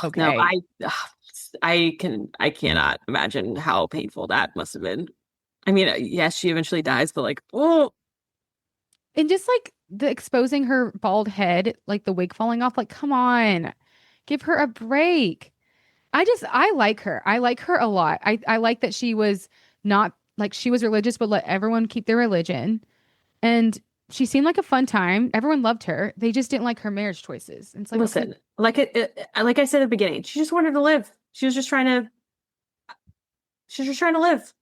okay. No, I cannot imagine how painful that must have been. I mean, yes, she eventually dies, but like, oh. And just like the exposing her bald head, like the wig falling off, like, come on, give her a break. I like her. I like her a lot. I like that she was not like she was religious, but let everyone keep their religion. And she seemed like a fun time. Everyone loved her. They just didn't like her marriage choices. And it's like, listen, okay. Like I said at the beginning, she just wanted to live. She was just trying to live.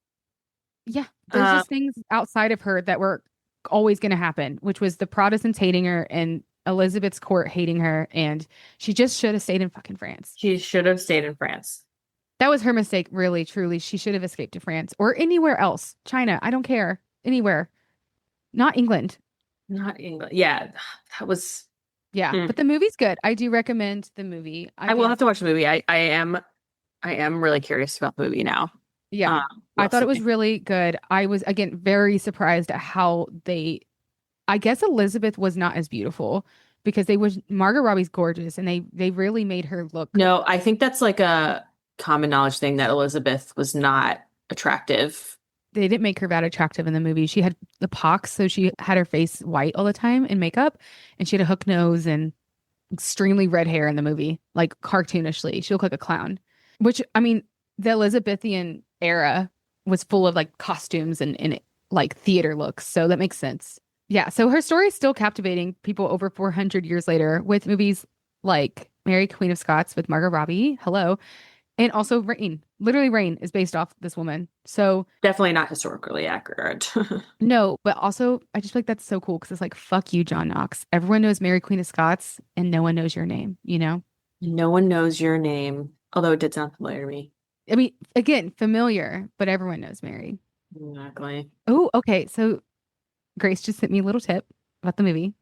Yeah. There's just things outside of her that were always going to happen, which was the Protestants hating her and Elizabeth's court hating her. And she just should have stayed in fucking France. She should have stayed in France. That was her mistake, really, truly. She should have escaped to France or anywhere else. China. I don't care. Anywhere. Not England. Not England. Yeah. That was. Yeah. But the movie's good. I do recommend the movie. I will have to watch the movie. I am really curious about the movie now. Yeah. I thought it was really good. I was, again, very surprised at how I guess Elizabeth was not as beautiful because Margot Robbie's gorgeous and they really made her look. No, I think that's like a common knowledge thing that Elizabeth was not attractive. They didn't make her that attractive in the movie. She had the pox, so she had her face white all the time in makeup, and she had a hook nose and extremely red hair in the movie, like cartoonishly. She looked like a clown, which, I mean, the Elizabethan era was full of like costumes and like theater looks, so that makes sense. Yeah, so her story is still captivating people over 400 years later with movies like Mary, Queen of Scots with Margot Robbie, hello, And also Rain. Literally Rain is based off this woman. So Definitely not historically accurate. no, but also I just feel like that's so cool because it's like, fuck you, John Knox. Everyone knows Mary Queen of Scots and no one knows your name, you know? No one knows your name, although it did sound familiar to me. I mean, again, familiar, but everyone knows Mary. Exactly. Oh, okay. So Grace just sent me a little tip about the movie.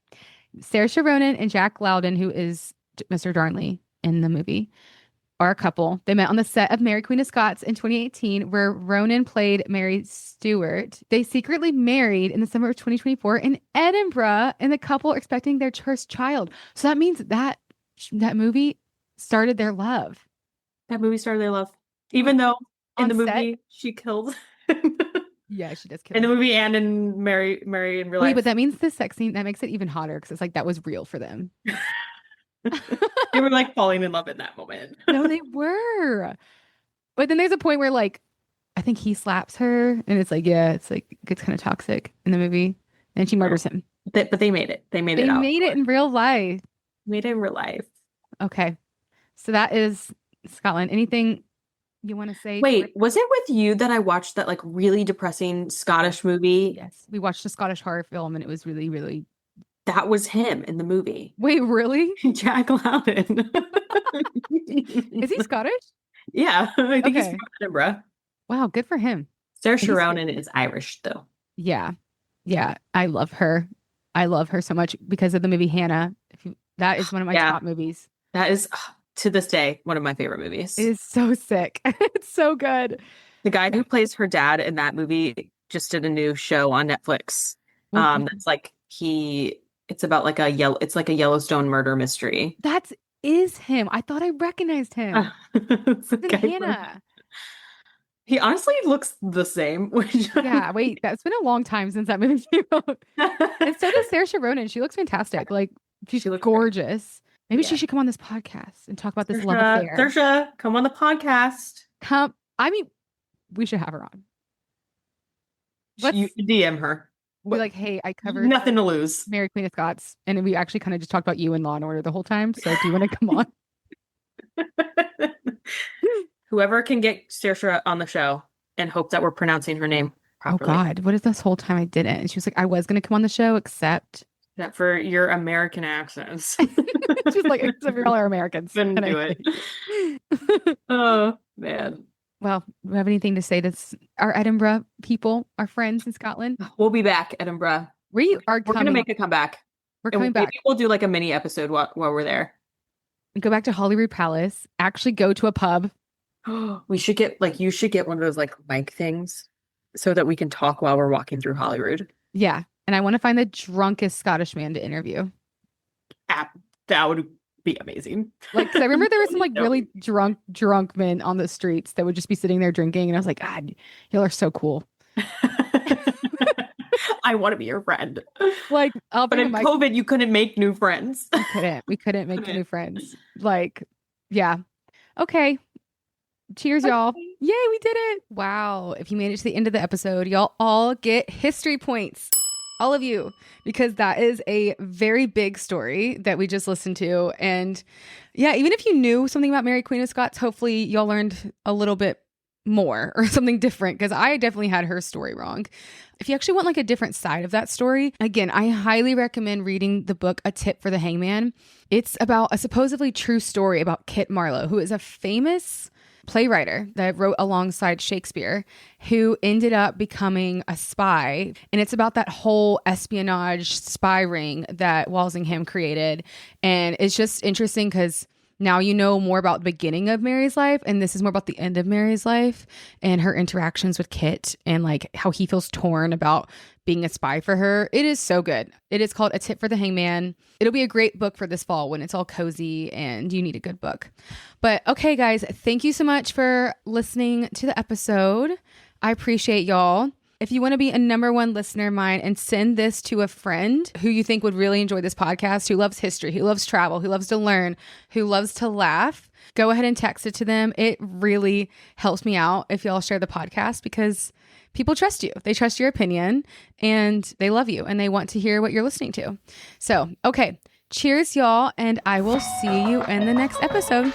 Saoirse Ronan and Jack Lowden, who is Mr. Darnley in the movie, are a couple. They met on the set of Mary Queen of Scots in 2018, where Ronan played Mary Stuart. They secretly married in the summer of 2024 in Edinburgh, and the couple are expecting their first child. So that means that movie started their love. That movie started their love. Even though in On the set? movie she killed him. Yeah, she does kill In the him. movie and in Mary in real Wait, life. but that means the sex scene, that makes it even hotter because it's like that was real for them. They were like falling in love in that moment. No, they were. But then there's a point where like I think he slaps her and it's like, yeah, it's like gets kind of toxic in the movie. And she murders him. But they made it. They made it They out. made it in real life. Made it in real life. Okay. So that is Scotland. Anything you want to say? Wait, was it with you that I watched that like really depressing Scottish movie? Yes. We watched a Scottish horror film and it was really, really. That was him in the movie. Wait, really? Jack Lowden. Is he Scottish? Yeah, I think he's Okay. from Edinburgh. Wow, good for him. Saoirse Ronan is Irish though. Yeah. Yeah. I love her. I love her so much because of the movie Hannah. That is one of my top movies. That is to this day one of my favorite movies. It is so sick. It's so good. The guy who plays her dad in that movie just did a new show on Netflix. That's like it's about like it's like a Yellowstone murder mystery. That is him. I thought I recognized him. It's It's Hannah. He honestly looks the same. Yeah, wait, that's been a long time since that movie came out. And so does Saoirse Ronan. She looks fantastic. Like she looks gorgeous. Maybe she should come on this podcast and talk about this love affair. Saoirse, come on the podcast. I mean, we should have her on. You DM her. Be like, hey, I covered nothing to lose. Mary Queen of Scots, and we actually kind of just talked about you and Law and Order the whole time. So do you want to come on? Whoever can get Saoirse on the show and hope that we're pronouncing her name properly. Oh God, what is this whole time I didn't? And she was like, I was going to come on the show, except that for your American accents. She's like, except for all our Americans. Couldn't do it. Oh man. Well, do we have anything to say to our Edinburgh people, our friends in Scotland? We'll be back, Edinburgh. We're going to make a comeback. We're coming back. Maybe we'll do like a mini episode while we're there. Go back to Holyrood Palace. Actually go to a pub. We should get you should get one of those like mic things so that we can talk while we're walking through Holyrood. Yeah. And I want to find the drunkest Scottish man to interview. That would be amazing. Like, cause I remember there were some like really drunk men on the streets that would just be sitting there drinking. And I was like, God, y'all are so cool. I want to be your friend. Like, but in COVID, you couldn't make new friends. We couldn't make new friends. Like, yeah. Okay. Cheers, y'all. Yay, we did it. Wow. If you made it to the end of the episode, y'all all get history points. All of you, because that is a very big story that we just listened to. And yeah, even if you knew something about Mary Queen of Scots, hopefully y'all learned a little bit more or something different, because I definitely had her story wrong. If you actually want like a different side of that story, again, I highly recommend reading the book A Tip for the Hangman. It's about a supposedly true story about Kit Marlowe, who is a famous playwright that wrote alongside Shakespeare, who ended up becoming a spy. And it's about that whole espionage spy ring that Walsingham created. And it's just interesting because now you know more about the beginning of Mary's life, and this is more about the end of Mary's life and her interactions with Kit and like how he feels torn about being a spy for her. It is so good. It is called A Tip for the Hangman. It'll be a great book for this fall when it's all cozy and you need a good book. But okay, guys, thank you so much for listening to the episode. I appreciate y'all. If you want to be a #1 listener of mine and send this to a friend who you think would really enjoy this podcast, who loves history, who loves travel, who loves to learn, who loves to laugh, go ahead and text it to them. It really helps me out if y'all share the podcast, because people trust you. They trust your opinion and they love you and they want to hear what you're listening to. So, okay. Cheers, y'all. And I will see you in the next episode.